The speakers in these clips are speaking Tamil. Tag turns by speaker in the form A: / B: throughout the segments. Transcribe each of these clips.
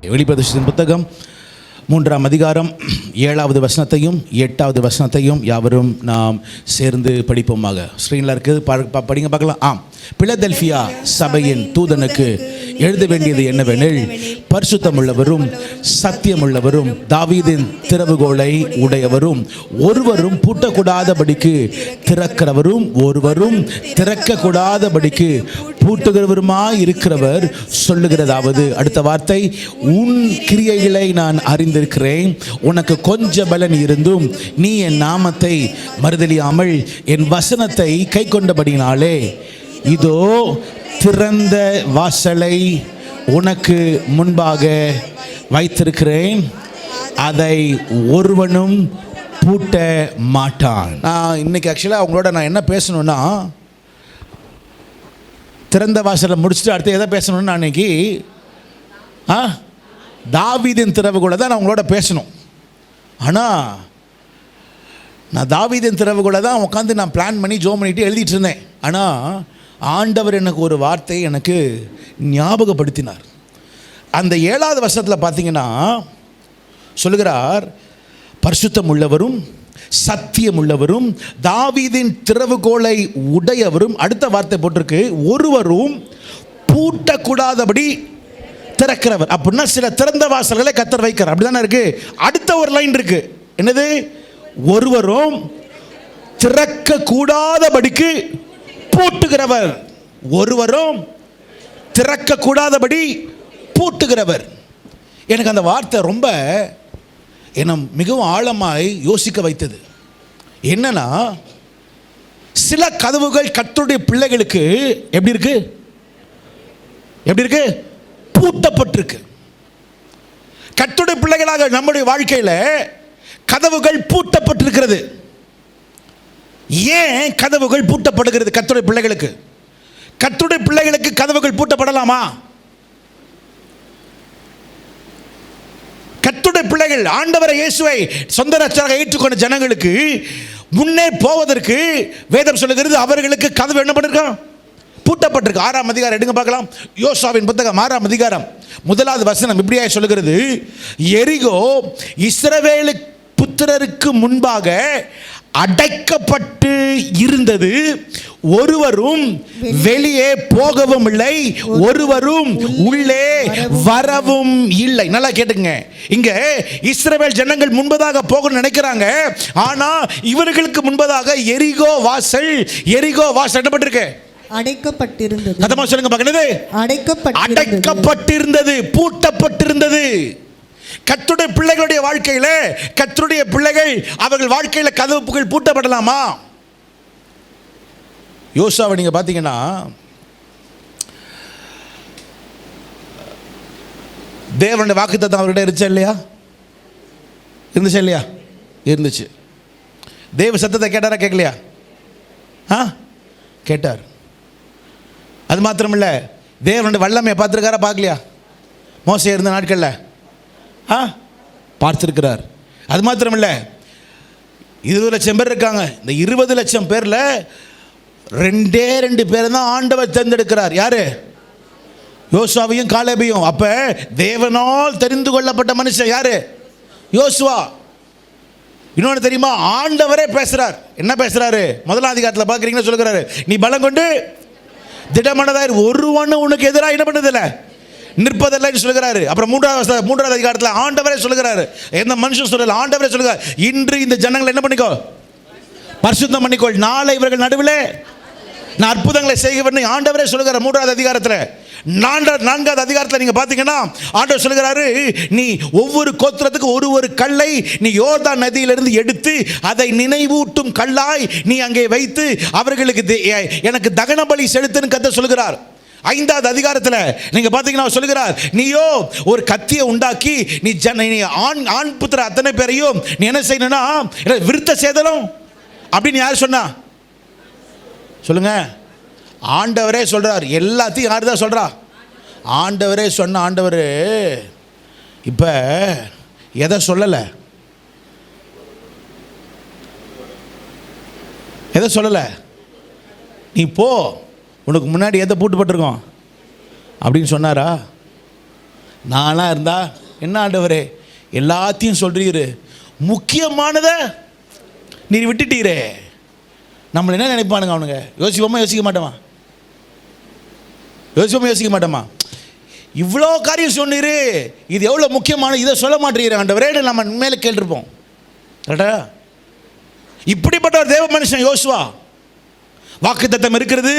A: வெளிப்படுத்தின புத்தகம் 3ஆம் அதிகாரம் 7வது வசனத்தையும் 8வது வசனத்தையும் யாவரும் நாம் சேர்ந்து படிப்போமாக. ஸ்க்ரீனில் இருக்குது, படிங்க பார்க்கலாம். பிலதெல்பியா சபையின் தூதனுக்கு எழுத வேண்டியது என்னவெனில், பரிசுத்தமுள்ளவரும் சத்தியமுள்ளவரும் தாவீதின் திறவுகோலை உடையவரும் ஒருவரும் பூட்டக்கூடாதபடிக்கு திறக்கிறவரும் ஒருவரும் திறக்கக்கூடாதபடிக்கு பூட்டுகிறவருமாய் இருக்கிறவர் சொல்லுகிறதாவது. அடுத்த வார்த்தை, உன் கிரியைகளை நான் அறிந்திருக்கிறேன், உனக்கு கொஞ்ச பலன் இருந்தும் நீ என் நாமத்தை மறுதலியாமல் என் வசனத்தை கை கொண்டபடினாலே இதோ திறந்த வாசலை உனக்கு முன்பாக வைத்திருக்கிறேன், அதை ஒருவனும் பூட்ட மாட்டான். நான் இன்னைக்கு ஆக்சுவலாக அவங்களோட நான் என்ன பேசணும்னா, திறந்த வாசலை முடிச்சுட்டு அடுத்து எதை பேசணும்னு நான் இன்னைக்கு தாவீதின் திறவுகோலை தான் நான் அவங்களோட பேசணும். ஆனால் நான் தாவீதின் திறவுகோலை தான் உட்காந்து நான் பிளான் பண்ணி ஜோம் பண்ணிட்டு எழுதிட்டு இருந்தேன். ஆனால் ஆண்டவர் எனக்கு ஒரு வார்த்தை எனக்கு ஞாபகப்படுத்தினார். அந்த 7வது வசனத்தில் பார்த்தீங்கன்னா சொல்லுகிறார், பரிசுத்தம் உள்ளவரும் சத்தியம் உள்ளவரும் தாவீதின் திறவுகோலை உடையவரும், அடுத்த வார்த்தை போட்டிருக்கு, ஒருவரும் பூட்டக்கூடாதபடி திறக்கிறவர். அப்படின்னா சில திறந்த வாசல்களை கர்த்தர் வைக்கிறார், அப்படிதானே இருக்கு. அடுத்த ஒரு லைன் இருக்கு, என்னது? ஒருவரும் திறக்க கூடாதபடிக்கு பூட்டுகிறவர். ஒருவரும் திறக்க கூடாதபடி பூட்டுகிறவர். எனக்கு அந்த வார்த்தை ரொம்ப என்னை மிகவும் ஆழமாய் யோசிக்க வைத்தது. என்னன்னா, சில கதவுகள் கர்த்தருடைய பிள்ளைகளுக்கு எப்படி இருக்கு? எப்படி இருக்கு? பூட்டப்பட்டிருக்கு. கர்த்தருடைய பிள்ளைகளாக நம்முடைய வாழ்க்கையில் கதவுகள் பூட்டப்பட்டிருக்கிறது. ஏன் கதவுகள் பூட்டப்படுகிறது? கர்த்தருடைய பிள்ளைகளுக்கு, கர்த்தருடைய பிள்ளைகளுக்கு கதவுகள் பூட்டப்படலாமா? கர்த்தருடைய பிள்ளைகள் ஆண்டவரை இயேசுவை சொந்த ரட்சகராக ஏற்றுக்கொண்ட ஜனங்களுக்கு முன்னே போவதற்கு வேதம் சொல்லுகிறது, அவர்களுக்கு கதவு என்ன பண்ணிருக்கான்? பூட்டப்பட்டிருக்கு. 6ஆம் அதிகாரம் எடுங்க பார்க்கலாம். யோசுவாவின் புத்தகம் 6ஆம் அதிகாரம் 1வது வசனம் இப்படியே சொல்லுகிறது, எரிகோ இஸ்ரவேல் புத்திரருக்கு முன்பாக அடைக்கப்பட்டு இருந்தது, ஒருவரும் வெளியே போகவும் இல்லை, ஒருவரும் உள்ளே வரவும் இல்லை. நல்லா கேட்டுங்க, இங்க இஸ்ரவேல் ஜனங்கள் முன்பதாக போக நினைக்கிறாங்க, ஆனா இவர்களுக்கு முன்பதாக எரிகோ வாசல் என்னப்பட்டிருக்கு?
B: அடைக்கப்பட்டிருந்தது.
A: கதமா சொல்லுங்க பார்க்கிறது. அடைக்கப்பட்டிருந்தது, பூட்டப்பட்டிருந்தது. கர்த்தருடைய பிள்ளைகளுடைய வாழ்க்கையில, கர்த்தருடைய பிள்ளைகள் அவர்கள் வாழ்க்கையில கதவுகள் பூட்டப்படலாமா? யோசுவாவை நீங்க பாத்தீங்கன்னா, தேவனுடைய வாக்குத்தத்தம் அவர்கிட்ட இருந்துச்சா இல்லையா? இருந்துச்சா இல்லையா? இருந்துச்சு. தேவ சத்தத்தை கேட்டாரா கேட்கலையா? கேட்டார். அது மாத்திரமில்ல, தேவனுடைய வல்லமையை பார்த்துருக்காரா பார்க்கலையா? மோசே இருந்த நாட்களில் பார்த்திருக்கிறார். அது மாத்திரமில்ல, 20 லட்சம் பேர் இருக்காங்க. இந்த 20 லட்சம் பேர்ல 2 பேர் தான் ஆண்டவர் தேர்ந்தெடுக்கிறார். யாரு? யோசுவாவையும் காலேபையும். அப்ப தேவனால் தெரிந்து கொள்ளப்பட்ட மனுஷன் யாரு? யோசுவா. இன்னொன்று தெரியுமா? ஆண்டவரே பேசுறார். என்ன பேசுறாரு? 1ஆம் அதிகாரத்தில் பார்க்குறீங்கன்னா சொல்லுகிறாரு, நீ பலம் கொண்டு திடமனதாயிரு, ஒருவனும் உனக்கு எதிராக என்ன பண்ணதில்லை, நிற்பதில்லை சொல்லுகிறாரு. அப்புறம் 3ஆவது அதிகாரத்தில் ஆண்டவரே சொல்லுகிறாரு, எந்த மனுஷன் சொல்லல, ஆண்டவரே சொல்லுகிறார், இன்று இந்த ஜனங்களை என்ன பண்ணிக்கோ, பரிசுத்தம் பண்ணிக்கொள், நாளை இவர்கள் நடுவில் நான் அற்புதங்களை செய்கிறேன் ஆண்டவரே சொல்லுகிறார். 3ஆவது அதிகாரத்தில் 4ஆவது அதிகாரத்தில் நீங்க பார்த்தீங்கன்னா ஆண்டவர் சொல்லுகிறாரு, நீ ஒவ்வொரு கோத்திரத்துக்கு ஒரு கல்லை நீ யோர்தான் நதியிலிருந்து எடுத்து அதை நினைவூட்டும் கல்லாய் நீ அங்கே வைத்து அவர்களுக்கு எனக்கு தகன பலி செலுத்துன்னு கர்த்தர் சொல்லுகிறார். 5ஆவது அதிகாரத்தில் நீங்க பார்த்தீங்கன்னா சொல்லுகிறார், நீயோ ஒரு கத்தியை உண்டாக்கி நீ ஆண் புத்திர அத்தனை பேரையும் நீ என்ன செய்யணும்னா விருத்த சேதனம் அப்படின்னு யார் சொன்னா சொல்லுங்க? ஆண்டவரே சொல்றார். எல்லாத்தையும் யார் தான் சொல்றா? ஆண்டவரே சொன்ன. ஆண்டவர் இப்ப எதை சொல்லலை? எதை சொல்லலை? நீ போ, உனக்கு முன்னாடி எதை பூட்டுப்பட்டிருக்கோம் அப்படின்னு சொன்னாரா? நானாக இருந்தா என்ன ஆண்டவரே எல்லாத்தையும் சொல்றீரு, முக்கியமானதை நீர் விட்டுட்டீரே. நம்மளை என்ன நினைப்பானுங்க அவனுங்க? யோசிக்க மாட்டோமா? யோசிக்க மாட்டோமா? இவ்வளோ காரியம் சொன்னீரு, இது எவ்வளோ முக்கியமான, இதை சொல்ல மாட்டேங்கிற ஆண்டவரே நம்ம மேலே கேட்டிருப்போம். கரெக்டா? இப்படிப்பட்ட ஒரு தேவ மனுஷன் யோசுவா. வாக்குத்தத்தம் இருக்கிறது,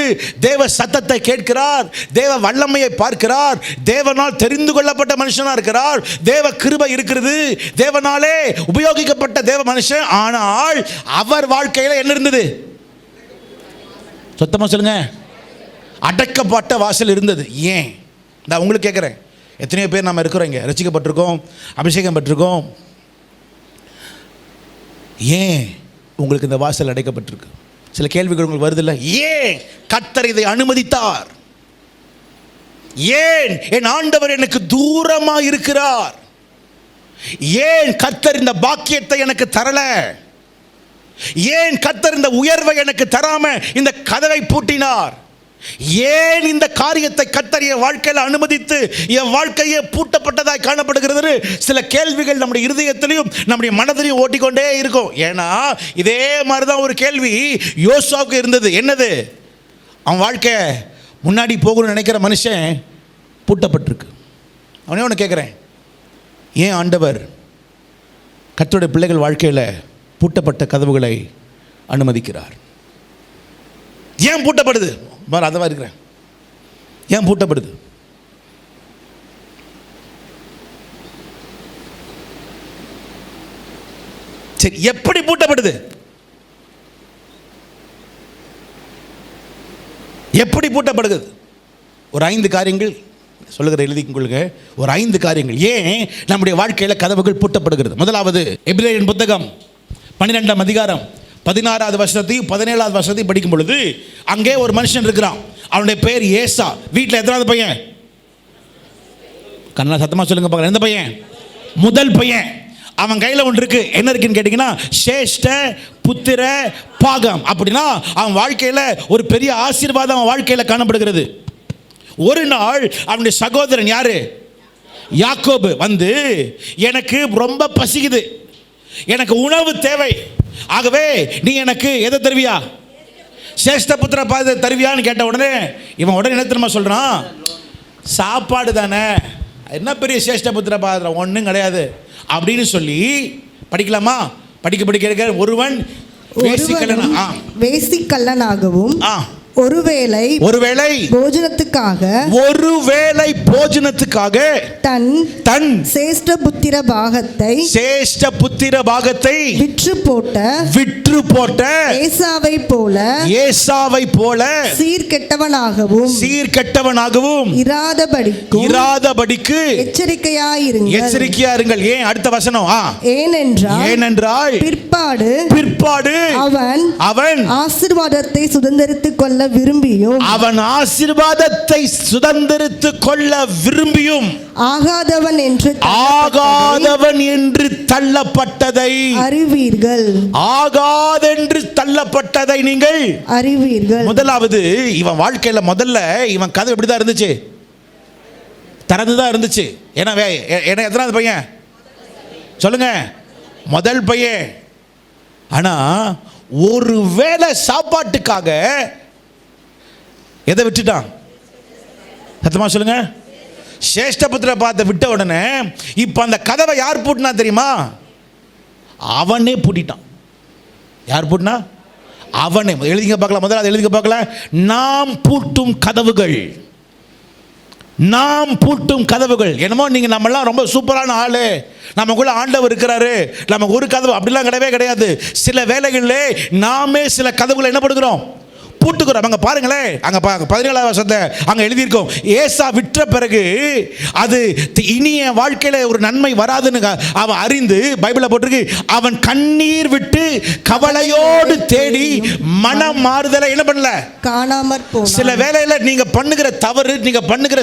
A: தேவ சத்தத்தை கேட்கிறார், தேவ வல்லமையை பார்க்கிறார், தேவனால் தெரிந்து கொள்ளப்பட்ட மனுஷனா இருக்கிறார், தேவ கிருபை இருக்கிறது, தேவனாலே உபயோகிக்கப்பட்ட தேவ மனுஷன். ஆனால் அவர் வாழ்க்கையில் என்ன இருந்தது? சுத்தமாக சொல்லுங்க, அடைக்கப்பட்ட வாசல் இருந்தது. ஏன்? நான் உங்களுக்கு கேட்குறேன், எத்தனையோ பேர் நம்ம இருக்கிறோம் இங்கே, ரசிக்கப்பட்டிருக்கோம், அபிஷேகம் பெற்றிருக்கோம். ஏன் உங்களுக்கு இந்த வாசல் அடைக்கப்பட்டிருக்கு? சில கேள்விகள் உங்களுக்கு வருது இல்லை? ஏன் கர்த்தர் இதை அனுமதித்தார்? ஏன் என் ஆண்டவர் எனக்கு தூரமா இருக்கிறார்? ஏன் கர்த்தர் இந்த பாக்கியத்தை எனக்கு தரல? ஏன் கர்த்தர் இந்த உயர்வை எனக்கு தராம இந்த கதவை பூட்டினார்? ஏன் இந்த காரியத்தை கர்த்தர் என் வாழ்க்கையில் அனுமதித்து என் வாழ்க்கையே பூட்டப்பட்டதாய் காணப்படுகிறது? சில கேள்விகள் நம்முடைய இருதயத்திலையும் நம்முடைய மனதிலையும் ஓட்டிக்கொண்டே இருக்கும். ஏன்னா இதே மாதிரி தான் ஒரு கேள்வி யோசுவாவுக்கு இருந்தது. என்னது? அவன் வாழ்க்கை முன்னாடி போகணும்னு நினைக்கிற மனுஷன் பூட்டப்பட்டிருக்கு. அவனே ஒன்று கேட்குறேன், ஏன் ஆண்டவர் கர்த்தருடைய பிள்ளைகள் வாழ்க்கையில் பூட்டப்பட்ட கதவுகளை அனுமதிக்கிறார்? ஏன் பூட்டப்படுது? பார், அதவா இருக்கிறேன். ஏன் பூட்டப்படுது? சரி, எப்படி பூட்டப்படுது? எப்படி பூட்டப்படுகிறது? ஒரு 5 காரியங்கள் சொல்லுகிற, எழுதிக் கொள்ளுங்க. ஒரு 5 காரியங்கள் ஏன் நம்முடைய வாழ்க்கையில் கதவுகள் பூட்டப்படுகிறது. முதலாவது, எபிரேயரின் புத்தகம் 12ஆம் அதிகாரம் 16வது வசனத்தையும் 17வது வசனத்தையும் படிக்கும் பொழுது அங்கே ஒரு மனுஷன் இருக்கிறான். அவனுடைய பேர் ஏசா. வீட்டில் எத்தனாவது பையன்? கண்ணா சத்தமாக சொல்லுங்க பார்க்கலாம். எந்த பையன்? முதல் பையன். அவன் கையில் ஒன்று இருக்கு. என்ன இருக்குன்னு கேட்டிங்கன்னா, சேஷ்ட புத்திர பாகம். அப்படின்னா அவன் வாழ்க்கையில் ஒரு பெரிய ஆசீர்வாதம் அவன் வாழ்க்கையில் காணப்படுகிறது. ஒரு நாள் அவனுடைய சகோதரன் யாரு? யாக்கோபு வந்து, எனக்கு ரொம்ப பசிக்குது, எனக்கு உணவு தேவை, ஆகவே நீ எனக்கு எதை தருவியா? சேஷ்ட புத்திர பாகத்தை தருவியான்னு கேட்ட உடனே இவன் உடனே என்ன தெரியுமா சொல்றான்? சாப்பாடு தானே, என்ன பெரிய சேஷ்ட புத்திர பாகத்தில் ஒன்றும் கிடையாது அப்படின்னு சொல்லி படிக்கலாமா? படிக்க ஒருவன்
B: வேசிக்கல்லனாகவும் ஒருவேளை
A: போஜனத்துக்காக தன்
B: சேஷ்ட புத்திர பாகத்தை விற்று போட்ட ஏசாவை போல சீர்கெட்டவனாகவும் இராதபடிக்கு எச்சரிக்கையாயிருங்கள். ஏன்? அடுத்த வசனம். ஏனென்றால் பிற்பாடு அவன் ஆசீர்வாதத்தை சுதந்தரித்துக் கொள்ள விரும்பியும் ஆகாதவன் என்று தள்ளப்பட்டதை நீங்கள் அறிவீர்கள். முதலாவது, இவன் வாழ்க்கையில முதல்ல இவன் கதை எப்படிதான் இருந்துச்சு? திறந்துதான் இருந்துச்சு. ஏன்னா எத்தனாவது பையன் சொல்லுங்க? முதல் பையன். ஆனா ஒரு வேளை சாப்பாட்டுக்காக எதை விட்டுட்டான்? சத்தமா சொல்லுங்க. சேஷ்டபுத்திர பாகத்தை விட்ட உடனே இப்ப அந்த கதவை யார் பூட்டினா தெரியுமா? அவனே பூட்டிட்டான். யார் பூட்டினா? அவனே. எழுதிங்க பார்க்கலாம். முதல்ல எழுதிங்க பார்க்கலாம். நாம் பூட்டும் கதவுகள். என்னமோ நீங்க நம்மெல்லாம் ரொம்ப சூப்பரான ஆளு, நமக்குள்ள ஆண்டவர் இருக்கிறாரு, நமக்கு ஒரு கதவு அப்படிலாம் கிடையவே கிடையாது. சில வேளைகளிலே நாமே சில கதவுகளை என்ன பண்ணுகிறோம்? பூட்டுக்கிறோம். அங்க பாருங்களேன், அங்க 17வது வசனத்தை அங்க எழுதியிருக்கோம். ஏசா விற்ற பிறகு அது இனிய வாழ்க்கையில ஒரு நன்மை வராதுன்னு அவன் அறிந்து, பைபிள்ல போட்டிருக்கு, அவன் கண்ணீர் விட்டு கவலையோடு தேடி மனம் மாறுதலை என்ன பண்ணல? காணாமற் போனான். சில வேளையில நீங்க பண்ணுகிற தவறு, நீங்க பண்ணுகிற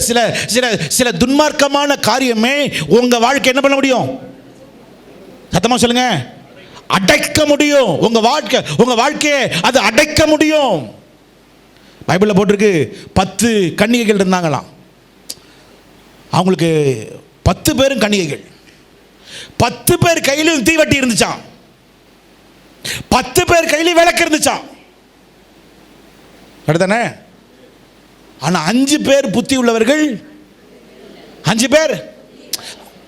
B: சில துன்மார்க்கமான காரியமே உங்க வாழ்க்கை என்ன பண்ண முடியும்? சத்தமா சொல்லுங்க. அடைக்க முடியும். உங்க வாழ்க்கையை அது அடைக்க முடியும். பைபிளில் போட்டிருக்கு 10 கன்னிகைகள் இருந்தாங்களாம். அவங்களுக்கு 10 பேரும் கன்னிகைகள். 10 பேர் கையிலும் தீவட்டி இருந்துச்சான். 10 பேர் கையிலும் விளக்கு இருந்துச்சான். அடுத்தானே? ஆனா 5 பேர் புத்தி உள்ளவர்கள், 5 பேர்.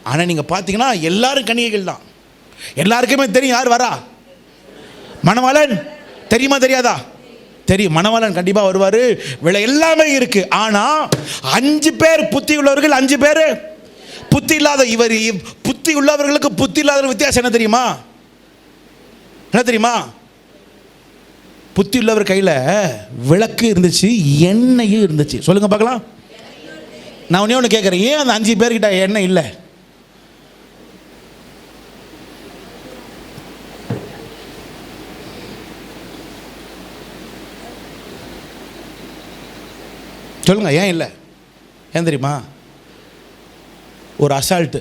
B: ஆனா நீங்க பாத்தீங்கன்னா எல்லாரும் கன்னிகைகள் தான். எல்லாருக்குமே தெரியும் யார் வரா. மணவாளன் தெரியுமா தெரியாதா? தெரியும். மணவாளன் கண்டிப்பா வருவாரு, விலை எல்லாமே இருக்கு. ஆனா 5 பேர் புத்தி உள்ளவர்கள், 5 பேர் புத்தி இல்லாத. இவர் புத்தி உள்ளவர்களுக்கு புத்தி இல்லாத வித்தியாசம் என்ன தெரியுமா? என்ன தெரியுமா? புத்தி உள்ளவர் கையில் விளக்கு இருந்துச்சு, எண்ணெயும் இருந்துச்சு. சொல்லுங்க பார்க்கலாம். நான் ஒன்று கேட்குறேன், ஏன் அந்த 5 பேர்கிட்ட எண்ணெய் இல்லை? சொல்லுங்க, ஏன் இல்லை? ஏன் தெரியுமா? ஒரு அசால்ட்டு.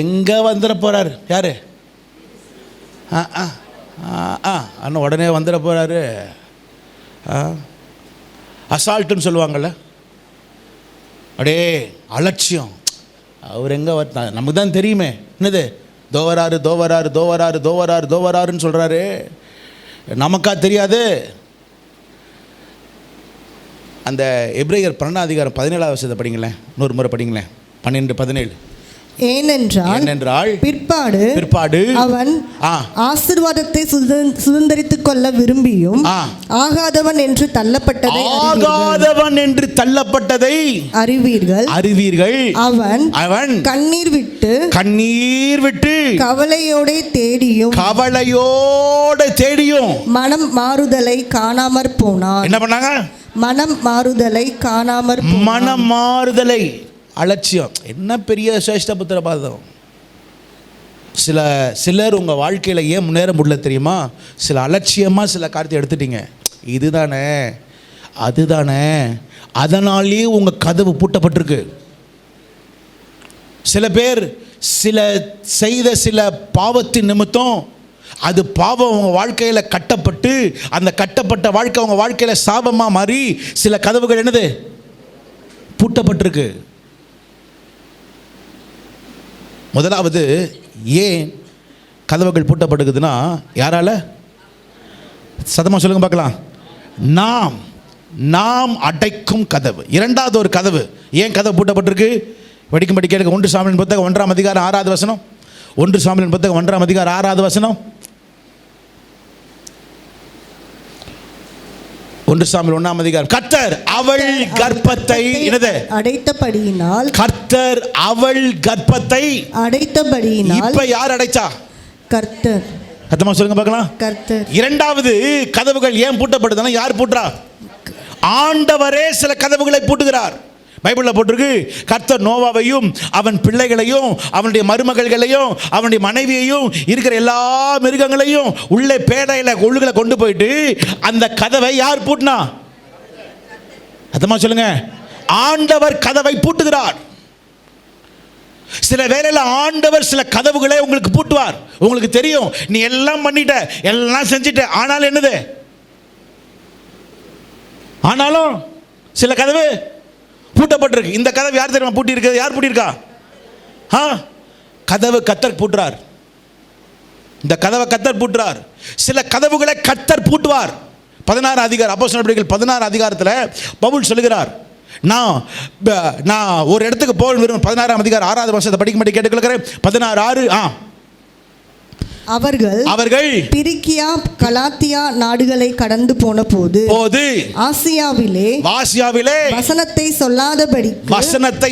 B: எங்கே வந்துட போகிறாரு யாரு? அண்ணன் உடனே வந்துட போகிறாரு. அசால்ட்டுன்னு சொல்லுவாங்கள்ல, அப்படியே அலட்சியம். அவர் எங்கே வர, நமக்கு தான் தெரியுமே. என்னது தோவராரு தோவராரு தோவராரு தோவராரு தோவராருன்னு சொல்கிறாரு, நமக்கா தெரியாது? அந்த எபிரேயர் 12 17 வசனத்தை படிங்களேன், இன்னொரு முறை படிங்களேன். 12:17.
C: ஏனென்றால் பிற்பாடு அவன் ஆசீர்வாதத்தை சுதந்தரித்துக் கொள்ள விரும்பியும் ஆகாதவன் என்று தள்ளப்பட்டதை அறிவீர்கள். அவன் கண்ணீர் விட்டு கவலையோட தேடியும் மனம் மாறுதலை காணாமற் போனான்.
B: என்ன பண்ணாங்க? மனம் மாறுதலை. அலட்சியம். என்ன பெரிய சிரேஷ்ட புத்திர பாதம். சிலர் உங்கள் வாழ்க்கையில் ஏன் முன்னேற முடியல தெரியுமா? சில அலட்சியமாக சில காரியத்தை எடுத்துட்டீங்க. இதுதானே அதுதானே, அதனாலேயே உங்கள் கதவு பூட்டப்பட்டிருக்கு. சில பேர் செய்த சில பாவத்தின் நிமித்தம் அது பாவம் உங்கள் வாழ்க்கையில் கட்டப்பட்டு, அந்த கட்டப்பட்ட வாழ்க்கை உங்கள் வாழ்க்கையில் சாபமாக மாறி சில கதவுகள் என்னது பூட்டப்பட்டிருக்கு. முதலாவது ஏன் கதவுகள் பூட்டப்படுக்குதுன்னா, யாரால? சத்தமாக சொல்லுங்க பார்க்கலாம். நாம் அடைக்கும் கதவு. இரண்டாவது ஒரு கதவு ஏன் கதவு பூட்டப்பட்டிருக்கு? படிக்கும்படி கேளுங்க. 1 சாமுவேலின் புத்தகம் 1ஆம் அதிகாரம் 6வது வசனம். 1 சாமுவேலின் புத்தகம் 1ஆம் அதிகாரம் 6வது வசனம். 1 சாமுவேல் 1ஆம் அதிகாரம். கர்த்தர் அவள் கர்ப்பத்தை
C: அடைத்தபடியினால்.
B: கர்த்தர் அவள் கர்ப்பத்தை அடைத்தபடியினால். இப்ப யார் அடைச்சா? கர்த்தர். சத்தமா சொல்லுங்க பார்க்கலாம். கர்த்தர். இரண்டாவது கதவுகள் ஏன் பூட்டப்படுதுன்னா, யார் பூட்டுறா? ஆண்டவரே சில கதவுகளை பூட்டுகிறார். பைபிளில் போட்டிருக்கு, கர்த்தர் நோவாவையும் அவன் பிள்ளைகளையும் அவனுடைய மருமகள்களையும் அவனுடைய மனைவியையும் இருக்கிற எல்லா மிருகங்களையும் உள்ளே பேடையில் கொள்ளுகளை கொண்டு போயிட்டு அந்த கதவை யார் பூட்டினா? அத்தமா சொல்லுங்க. ஆண்டவர் கதவை பூட்டுகிறார். சில வேளையில் ஆண்டவர் சில கதவுகளை உங்களுக்கு பூட்டுவார். உங்களுக்கு தெரியும், நீ எல்லாம் பண்ணிட்ட, எல்லாம் செஞ்சிட்ட, ஆனாலும் என்னது? ஆனாலும் சில கதவு பூட்டப்பட்டிருக்கு. இந்த கதவு யார் தெரியுமா பூட்டி இருக்கிறது? யார் பூட்டியிருக்கா? கதவு கர்த்தர் பூட்டுறார். இந்த கதவை கர்த்தர் பூட்டுறார். சில கதவுகளை கர்த்தர் பூட்டுவார். 16 அதிகாரம் அப்போஸ்தலர் நடவடிக்கைகள் 16 அதிகாரத்தில் பவுல் சொல்லுகிறார், நான் ஒரு இடத்துக்கு போக விரும்புகிறேன். 16ஆம் அதிகாரம் 6வது வசனத்தை படிக்கும்படி கேட்டுக்கொள்கிறேன். 16:6.
C: அவர்கள் பிரிக்கியா கலாத்தியா நாடுகளை கடந்து போன போது ஆசியாவிலே வசனத்தை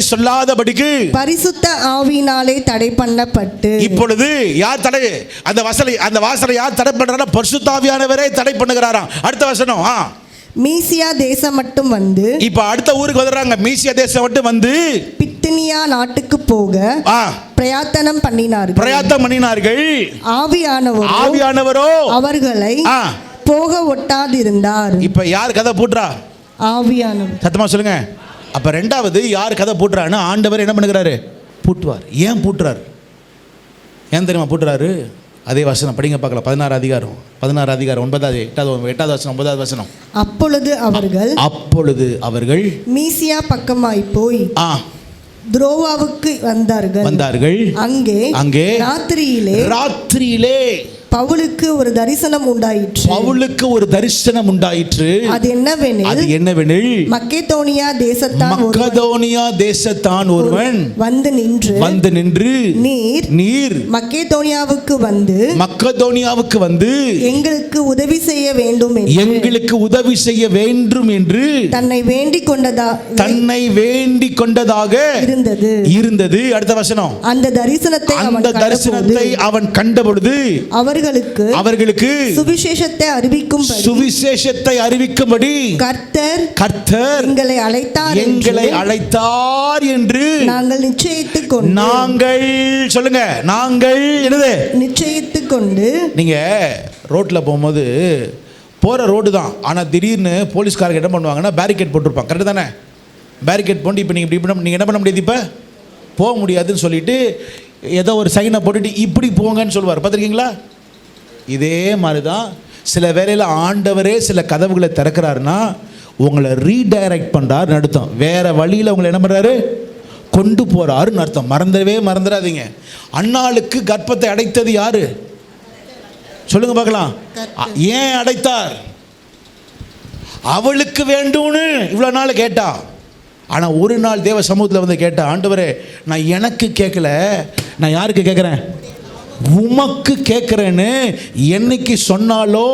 C: சொல்லாதபடிக்கு பரிசுத்த ஆவியினாலே தடை பண்ணப்பட்டு. இப்பொழுது யார் தடை? அந்த வாசலை யார் தடை பண்றாரா? பரிசுத்த ஆவியானவரே தடை பண்ணுகிறாராம். அடுத்த வசனம். மீசியா தேசம் மட்டும் வந்து, இப்ப அடுத்த ஊருக்கு வர்றாங்க. மீசியா தேசம் மட்டும் வந்து பித்தினியா நாட்டுக்கு போக பிரயத்தனம் பண்ணினார்கள். ஆவியானவரோ அவர்களை போக ஒட்டாதிருந்தார். இப்ப யார் கதை பூட்டுறா? ஆவியானவர். சத்தமா சொல்லுங்க. அப்ப ரெண்டாவது யார் கதை பூட்டுறான்னு ஆண்டவர் என்ன பண்ணுகிறாரு? பூட்டுவார். ஏன் பூட்டுறாரு? ஏன் தெரியுமா பூட்டுறாரு? அதே வசனம் படிங்க பார்க்கலாம். 16 அதிகாரம் 9வது 8வது வசனம் 9வது வசனம். அப்பொழுது அவர்கள் மீசியா பக்கமாய் போய் துரோவாவுக்கு வந்தார்கள்.
B: அங்கே
C: ராத்திரியிலே பவுலுக்கு ஒரு தரிசனம் உண்டாயிற்று. அது என்னவெனில் மக்கெதோனியா தேசத்தான் ஒருவன் வந்து நின்று நீர் மக்கெதோனியாவுக்கு வந்து எங்களுக்கு உதவி செய்ய வேண்டும் என்று தன்னை வேண்டிக் கொண்டதாக இருந்தது.
B: அடுத்த வசனம்.
C: அந்த தரிசனத்தை
B: அவன் கண்டபொழுது
C: அவர்களுக்கு சுவிசேஷத்தை அறிவிக்கும்படி கர்த்தர் எங்களை அழைத்தார் என்று நாங்கள் நிச்சயித்துக் கொண்டு.
B: நீங்க ரோட்ல போகும்போது போற ரோடு தான், ஆனா திடீர்னு போலீஸ்காரங்க என்ன பண்ணுவாங்கன்னா பேரிகேட் போட்டிருப்பாங்க. கரெக்ட் தானே? பேரிகேட் போட்டு இப்போ நீங்க என்ன பண்ண முடியாது, இப்போ போக முடியாதுன்னு சொல்லிட்டு ஏதோ ஒரு சைனை போட்டுட்டு இப்படி போங்கன்னு சொல்லுவார். பார்த்துருக்கீங்களா? இதே மாதிரி தான் சில வேளையில் ஆண்டவரே சில கதவுகளை திறக்கிறாருன்னா உங்களை ரீடைரக்ட் பண்ணுறாருன்னு அர்த்தம். வேறு வழியில் உங்களை என்ன பண்ணுறாரு, கொண்டு போகிறாருன்னு அர்த்தம். மறந்துடாதீங்க. அன்னாளுக்கு கர்ப்பத்தை அடைத்தது யாரு? சொல்லுங்க பார்க்கலாம். ஏன் அடைத்தார்? அவளுக்கு வேண்டும்னு இவ்வளோ நாள் கேட்டா. ஆனால் ஒரு நாள் தேவ சமூகத்தில் வந்து கேட்டா, ஆண்டவரே நான் எனக்கு கேட்கல, நான் யாருக்கு கேட்குறேன்? உமக்கு கேட்குறேன்னு என்னைக்கு சொன்னாலோ,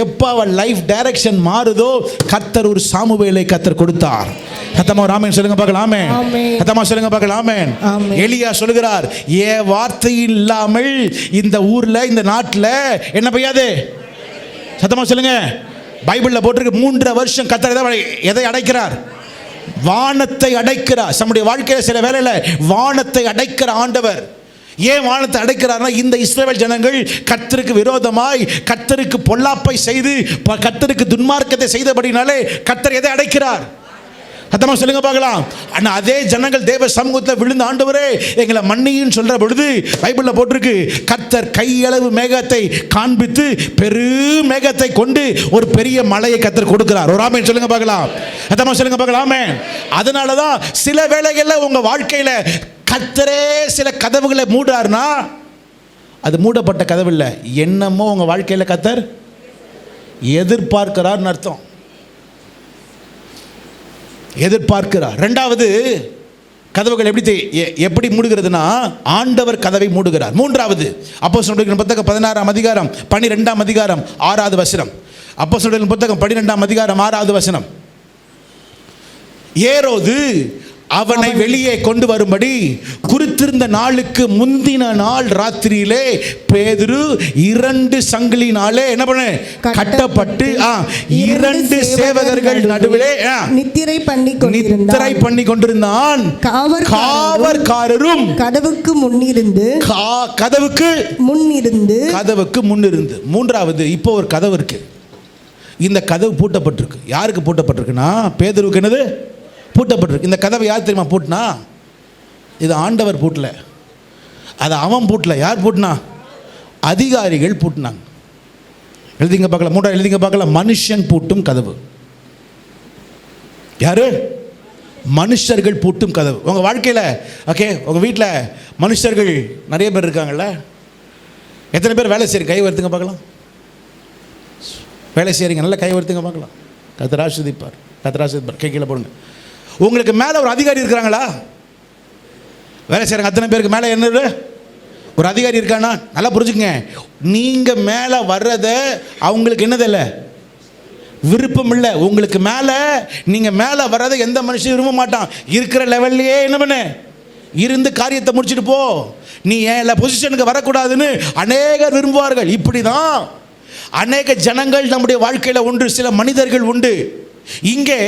B: எப்போ அவள் லைஃப் டைரக்ஷன் மாறுதோ, கர்த்தர் ஒரு சாமுவேலை கர்த்தர் கொடுத்தார். கத்தமா ராமன் சொல்லுங்க பார்க்கலாம். கத்தமா சொல்லுங்க பார்க்கலாம். எலியா சொல்லுகிறார், ஏன் வார்த்தை இல்லாமல் இந்த ஊர்ல இந்த நாட்டில் என்ன பெய்யாது. சத்தமா சொல்லுங்க. பைபிளில் போட்டிருக்கு 3 வருஷம் கர்த்தர் எதை அடைக்கிறார்? வானத்தை அடைக்கிறார். நம்முடைய வாழ்க்கையில் சில வேளையில் வானத்தை அடைக்கிற ஆண்டவர். ஏன் வானத்தை அடைக்கிறார்னா, இந்த இஸ்ரவேல் ஜனங்கள் கர்த்தருக்கு விரோதமாய் கர்த்தருக்கு பொல்லாப்பை செய்து கர்த்தருக்கு துன்மார்க்கத்தை செய்தபடினாலே கர்த்தர் எதை அடைக்கிறார்? அத்தமா சொல்லுங்க பார்க்கலாம். ஆனால் அதே ஜனங்கள் தேவ சமூகத்தில் விழுந்த ஆண்டவரே எங்களை மன்னின்னு சொல்ற பொழுது பைபிளில் போட்டிருக்கு, கர்த்தர் கையளவு மேகத்தை காண்பித்து பெரும் மேகத்தை கொண்டு ஒரு பெரிய மலையை கர்த்தர் கொடுக்கிறார். ஒரு ஆமென் சொல்லுங்க பார்க்கலாம். அத்தமா சொல்லுங்க பார்க்கலாம். அதனால தான் சில வேளைகளில் உங்க வாழ்க்கையில் கர்த்தரே சில கதவுகளை மூடுறாருன்னா அது மூடப்பட்ட கதவு இல்லை, என்னமோ உங்க வாழ்க்கையில் கர்த்தர் எதிர்பார்க்கிறார்னு அர்த்தம். எதிர்பார்க்கிறார். ரெண்டாவது, கதவுகள் எப்படி மூடுகிறதுனா, ஆண்டவர் கதவை மூடுகிறார். மூன்றாவது, அப்போஸ்தலர்களின் புத்தகம் 16ஆம் அதிகாரம் 12ஆம் அதிகாரம் 6வது வசனம். அப்போஸ்தலர்களின் புத்தகம் 12ஆம் அதிகாரம் 6வது வசனம். ஏரோது அவனை வெளியே கொண்டு வரும்படி குறித்திருந்த நாளுக்கு முந்தின நாள் ராத்திரியிலே பேதுரு 2 சங்கிலினாலே என்ன பண்ண கட்டப்பட்டு 2 சேவகர்கள் நடுவிலே
C: நித்திரை
B: பண்ணி கொண்டிருந்தான். காவற்காரரும் கதவுக்கு முன்னிருந்து. மூன்றாவது, இப்போ ஒரு கதவு இருக்கு. இந்த கதவு பூட்டப்பட்டிருக்கு. யாருக்கு பூட்டப்பட்டிருக்குன்னா, பேதுருவுக்கு. என்னது பூட்டப்பட்டிருக்கு. இந்த கதவை யார் தெரியுமா பூட்டினா? இது ஆண்டவர் பூட்டல, அது அவன் பூட்டல. யார் பூட்டினா? அதிகாரிகள் பூட்டினாங்க. எழுதிங்க பார்க்கலாம். மூன்றாவது எழுதிங்க பார்க்கலாம். மனுஷன் பூட்டும் கதவு. யாரு? மனுஷர்கள் பூட்டும் கதவு. உங்கள் வாழ்க்கையில் ஓகே, உங்கள் வீட்டில் மனுஷர்கள் நிறைய பேர் இருக்காங்கல்ல? எத்தனை பேர் வேலை செய்யுங்க? கை வருத்துங்க பார்க்கலாம். வேலை செய்கிறீங்க, நல்லா கை வருத்துங்க பார்க்கலாம். கர்த்தர் ஆசீர்வதிப்பார். கை கீழே போடுங்க. உங்களுக்கு மேலே ஒரு அதிகாரி இருக்கிறாங்களா? வேலை செய்கிறாங்க அத்தனை பேருக்கு மேலே என்ன ஒரு அதிகாரி இருக்கானா? நல்லா புரிஞ்சுக்கங்க. நீங்கள் மேலே வர்றதை அவங்களுக்கு என்னதில்லை, விருப்பம் இல்லை. உங்களுக்கு மேலே நீங்கள் மேலே வர்றதை எந்த மனுஷனும் விரும்ப மாட்டான். இருக்கிற லெவல்லையே என்ன பண்ண இருந்து காரியத்தை முடிச்சுட்டு போ, நீ ஏன் பொசிஷனுக்கு வரக்கூடாதுன்னு அநேகர் விரும்புவார்கள். இப்படி தான் அநேக ஜனங்கள் நம்முடைய வாழ்க்கையில் உண்டு. சில மனிதர்கள் உண்டு. இங்கே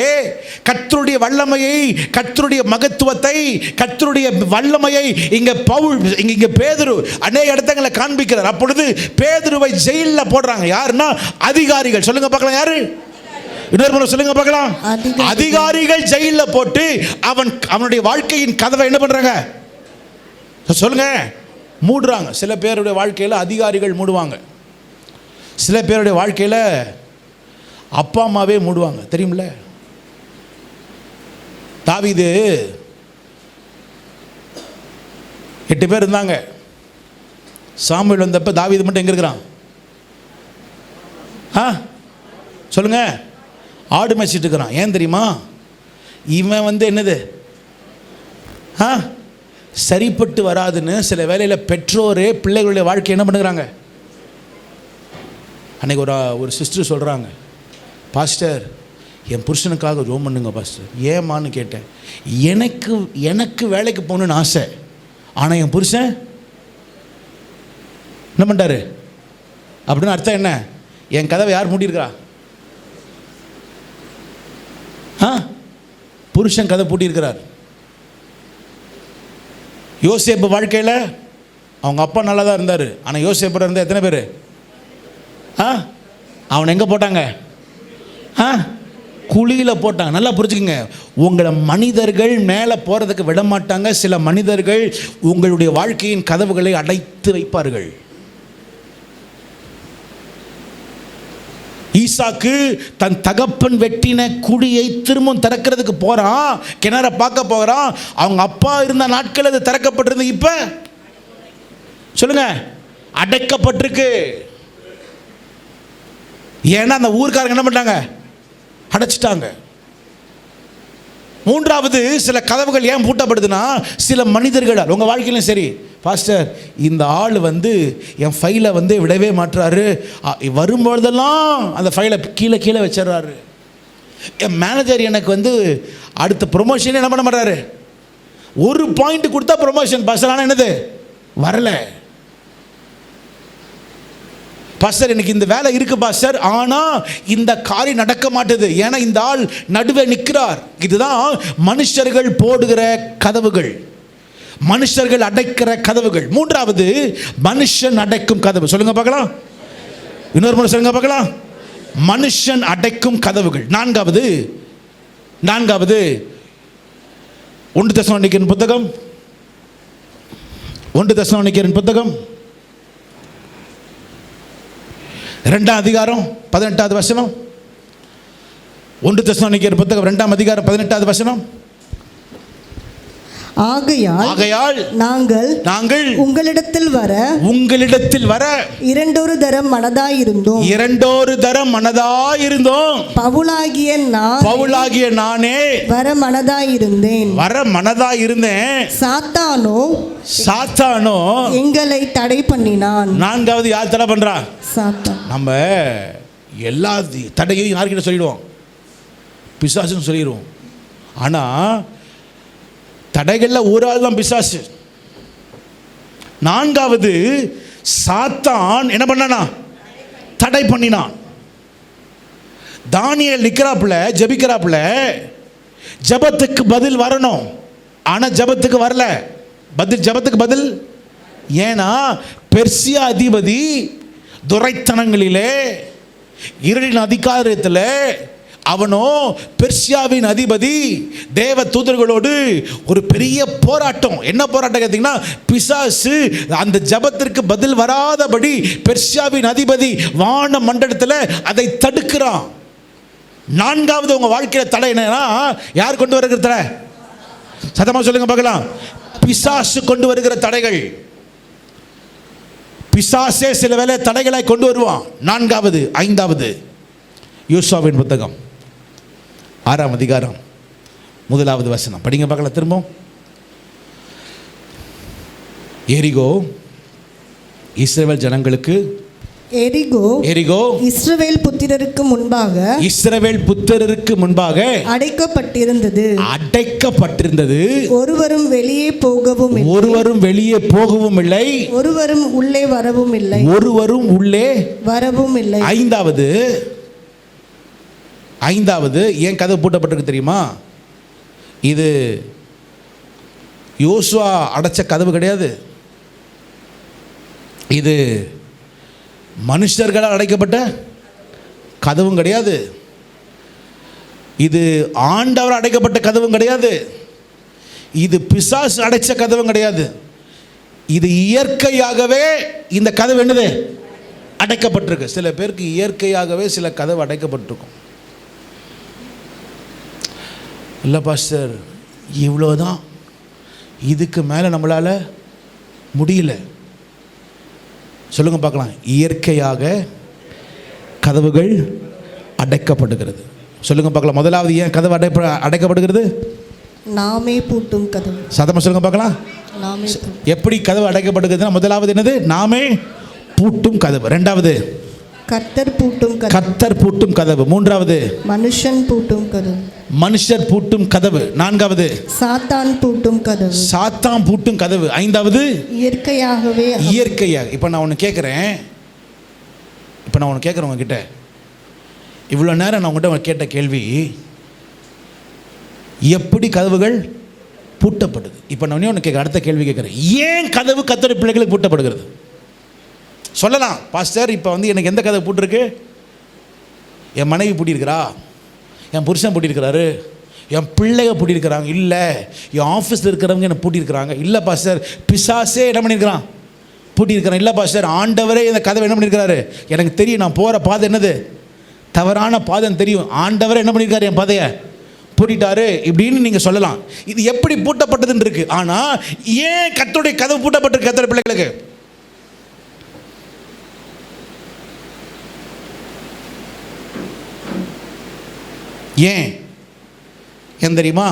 B: கர்த்தருடைய வல்லமையை, கர்த்தருடைய மகத்துவத்தை, கர்த்தருடைய வல்லமையை இங்கே பேதுரு அநேக இடத்துல காண்பிக்கிறார். அப்பொழுது பேதுருவை ஜெயிலில் போடுறாங்க. யாருன்னா அதிகாரிகள். சொல்லுங்க பார்க்கலாம். யாரு? இன்னொரு சொல்லுங்க பார்க்கலாம். அதிகாரிகள் ஜெயிலில் போட்டு அவனுடைய வாழ்க்கையின் கதவை என்ன பண்றாங்க? சொல்லுங்க, மூடுறாங்க. சில பேருடைய வாழ்க்கையில் அதிகாரிகள் மூடுவாங்க. சில பேருடைய வாழ்க்கையில் அப்பா அம்மாவே மூடுவாங்க. தெரியுமில்ல? தாவீது 8 பேர் இருந்தாங்க. சாமுவேல் வந்தப்ப தாவீது மட்டும் எங்கே இருக்கிறான்? சொல்லுங்க, ஆடு மேய்ச்சிட்டு இருக்கிறான். ஏன் தெரியுமா? இவன் வந்து என்னது சரிப்பட்டு வராதுன்னு சில வேளையில் பெற்றோரே பிள்ளைகளுடைய வாழ்க்கை என்ன பண்ணுறாங்க. அன்றைக்கி ஒரு சிஸ்டர் சொல்கிறாங்க, பாஸ்டர் என் புருஷனுக்காக ஜெபம் பண்ணுங்க பாஸ்டர். ஏமான்னு கேட்டேன். எனக்கு வேலைக்கு போகணுன்னு ஆசை, ஆனால் என் புருஷன் என்ன பண்ணிட்டாரு அப்படின்னு அர்த்தம் என்ன? என் கதவை யார் மூட்டியிருக்கிறா? புருஷன் கதை பூட்டியிருக்கிறார். யோசேப்பு வாழ்க்கையில் அவங்க அப்பா நல்லா தான் இருந்தார். ஆனால் யோசேப்போட இருந்தால் எத்தனை பேர் அவனை எங்கே போட்டாங்க? குழியில் போட்டாங்க. நல்லா புரிஞ்சுக்கங்க, உங்களை மனிதர்கள் மேலே போகிறதுக்கு விட மாட்டாங்க. சில மனிதர்கள் உங்களுடைய வாழ்க்கையின் கதவுகளை அடைத்து வைப்பார்கள். ஈசாக்கு தன் தகப்பன் வெட்டின குழியை திரும்பவும் திறக்கிறதுக்கு போகிறான், கிணற பார்க்க போகிறான். அவங்க அப்பா இருந்த நாட்கள் அது திறக்கப்பட்டிருந்து இப்போ சொல்லுங்க அடைக்கப்பட்டிருக்கு. ஏன்னா அந்த ஊர்க்காரங்க என்ன பண்ணிட்டாங்க? அடைச்சிட்டாங்க. மூன்றாவது, சில கதவுகள் ஏன் பூட்டப்படுதுன்னா சில மனிதர்கள் உங்கள் வாழ்க்கையிலும் சரி, பாஸ்டர் இந்த ஆள் வந்து என் ஃபைலை வந்து விடவே மாட்டுறாரு, வரும்பொழுதெல்லாம் அந்த ஃபைலை கீழே வச்சிடறாரு. என் மேனேஜர் எனக்கு வந்து அடுத்த ப்ரொமோஷன் என்ன பண்ண மாட்டாரு, ஒரு பாயிண்ட் கொடுத்தா ப்ரொமோஷன் பாஸ்டர், ஆனால் என்னது வரல பாஸ்டர், எனக்கு இந்த வேலை இருக்கு பாஸ்டர், ஆனால் இந்த காரியம் நடக்க மாட்டேது, ஏன்னா இந்த ஆள் நடுவே நிற்கிறார். இதுதான் மனுஷர்கள் போடுகிற கதவுகள், மனுஷர்கள் அடைக்கிற கதவுகள். மூன்றாவது, மனுஷன் அடைக்கும் கதவு. சொல்லுங்க பார்க்கலாம், இன்னொரு முறை சொல்லுங்க பார்க்கலாம். மனுஷன் அடைக்கும் கதவுகள். நான்காவது 1 தெசலோனிக்கேயர் புத்தகம் 2 அதிகாரம் 18வது வசனம். 1 தெசலோனிக்கேயர் புத்தகம் 2 அதிகாரம் 18வது வசனம்.
C: ஆகையால் நாங்கள் உங்களிடத்தில் வர இரண்டொரு தரம் மனதாயிருந்தோம். பவுலாகிய நானே வர மனதாயிருந்தேன். சாத்தானோ எங்களை தடை பண்ணினான். நான்காவது யார் தடை பண்றா? சாத்தான். நம்ம எல்லா தடையும் யார்கிட்ட சொல்லிடுவோம்? பிசாசுன்னு சொல்லிடுவோம். ஆனா தடைகளில் ஒரு ஆள் தான் பிசாசு. நான்காவது, சாத்தான் என்ன பண்ணானா? தடை பண்ணினான். தானியேல் நிற்கிறாப்புல, ஜெபிக்கிறாப்புல, ஜெபத்துக்கு பதில் வரணும், ஆனால் ஜெபத்துக்கு வரல. ஜெபத்துக்கு பதில் ஏன்னா பெர்சியா அதிபதி துரைத்தனங்களிலே இருளின் அதிகாரத்தில் அவனோ பெர்சியாவின் அதிபதி தேவ தூதர்களோடு ஒரு பெரிய போராட்டம். என்ன போராட்டம் கேட்டீங்கன்னா, பிசாசு அந்த ஜபத்திற்கு பதில் வராதபடி பெர்சியாவின் அதிபதி வான மண்டலத்தில் அதை தடுக்கிறான். நான்காவது உங்க வாழ்க்கையில் தடை என்னன்னா, யார் கொண்டு வருகிற தடை? சத்தமா சொல்லுங்க பார்க்கலாம். பிசாசு கொண்டு வருகிற தடைகள். பிசாசே சில வேளை தடைகளை கொண்டு வருவான். நான்காவது. 5வது, யோசுவாவின் புத்தகம் 6 அதிகாரம் 1வது வசனம் படிங்க பார்க்கலாம். திரும்ப எரிகோ இஸ்ரவேல் ஜனங்களுக்கு எரிகோ இஸ்ரவேல் புத்திரருக்கு முன்பாக அடைக்கப்பட்டிருந்தது. ஒருவரும் வெளியே போகவும் இல்லை, ஒருவரும் உள்ளே வரவும் இல்லை. 5வது ஏன் கதவு பூட்டப்பட்டிருக்கு தெரியுமா? இது யோசுவா அடைச்ச கதவு கிடையாது. இது மனுஷர்களால் அடைக்கப்பட்ட கதவும் கிடையாது. இது ஆண்டவர் அடைக்கப்பட்ட கதவும் கிடையாது. இது பிசாசு அடைச்ச கதவும் கிடையாது. இது இயற்கையாகவே இந்த கதவு என்னது? அடைக்கப்பட்டிருக்கு. சில பேருக்கு இயற்கையாகவே சில கதவு அடைக்கப்பட்டிருக்கும். இல்லை பாஸ்டர், இவ்வளோதான், இதுக்கு மேலே நம்மளால்
B: முடியல. சொல்லுங்க பார்க்கலாம். இயற்கையாக கதவுகள் அடைக்கப்படுகிறது. சொல்லுங்க பார்க்கலாம். முதலாவது ஏன் கதவு அடைக்கப்படுகிறது?
C: நாமே பூட்டும் கதவு.
B: சத்தமா சொல்லுங்க பார்க்கலாம்.
C: நாமே
B: எப்படி கதவு அடைக்கப்படுகிறதுனா, முதலாவது என்னது? நாமே பூட்டும் கதவு. ரெண்டாவது
C: கர்த்தர் பூட்டும் கதவு.
B: கர்த்தர் பூட்டும் கதவு. மூன்றாவது
C: மனுஷன் பூட்டும் கதவு.
B: மனுஷர் பூட்டும் கதவு. நான்காவது
C: சாத்தான் பூட்டும் கதவு.
B: சாத்தான் பூட்டும் கதவு. ஐந்தாவது
C: இயற்கையாகவே.
B: இயற்கையாக. இப்போ நான் ஒன்று கேட்குறேன் உங்ககிட்ட. இவ்வளோ நேரம் நான் உங்கள்கிட்ட கேட்ட கேள்வி, எப்படி கதவுகள் பூட்டப்படுது? இப்போ நான் ஒன்று கேட்க, அடுத்த கேள்வி கேட்குறேன். ஏன் கதவு கர்த்தருடைய பிள்ளைகளுக்கு பூட்டப்படுகிறது? சொல்லலாம், பாஸ்டர் இப்போ எனக்கு எந்த கதவு பூட்டிருக்கு? என் மனைவி பூட்டியிருக்கிறா, என் புருஷன் பூட்டியிருக்கிறாரு, என் பிள்ளைங்க பூட்டியிருக்கிறாங்க. இல்லை, என் ஆஃபீஸில் இருக்கிறவங்க என்னை பூட்டியிருக்கிறாங்க. இல்லை பாஸ்டர், பிசாசே என்ன பண்ணியிருக்கிறான்? பூட்டியிருக்கிறான். இல்லை பாஸ்டர், ஆண்டவரே இந்த கதவை என்ன பண்ணியிருக்கிறாரு? எனக்கு தெரியும், நான் போகிற பாதை என்னது? தவறான பாதைன்னு தெரியும். ஆண்டவரே என்ன பண்ணியிருக்காரு? என் பாதையை பூட்டிட்டாரு இப்படின்னு நீங்கள் சொல்லலாம். இது எப்படி பூட்டப்பட்டதுன்னு இருக்கு. ஆனால் ஏன் கர்த்தருடைய கதவு பூட்டப்பட்டிருக்கு கர்த்தருடைய பிள்ளைகளுக்கு? ஏன் தெரியுமா?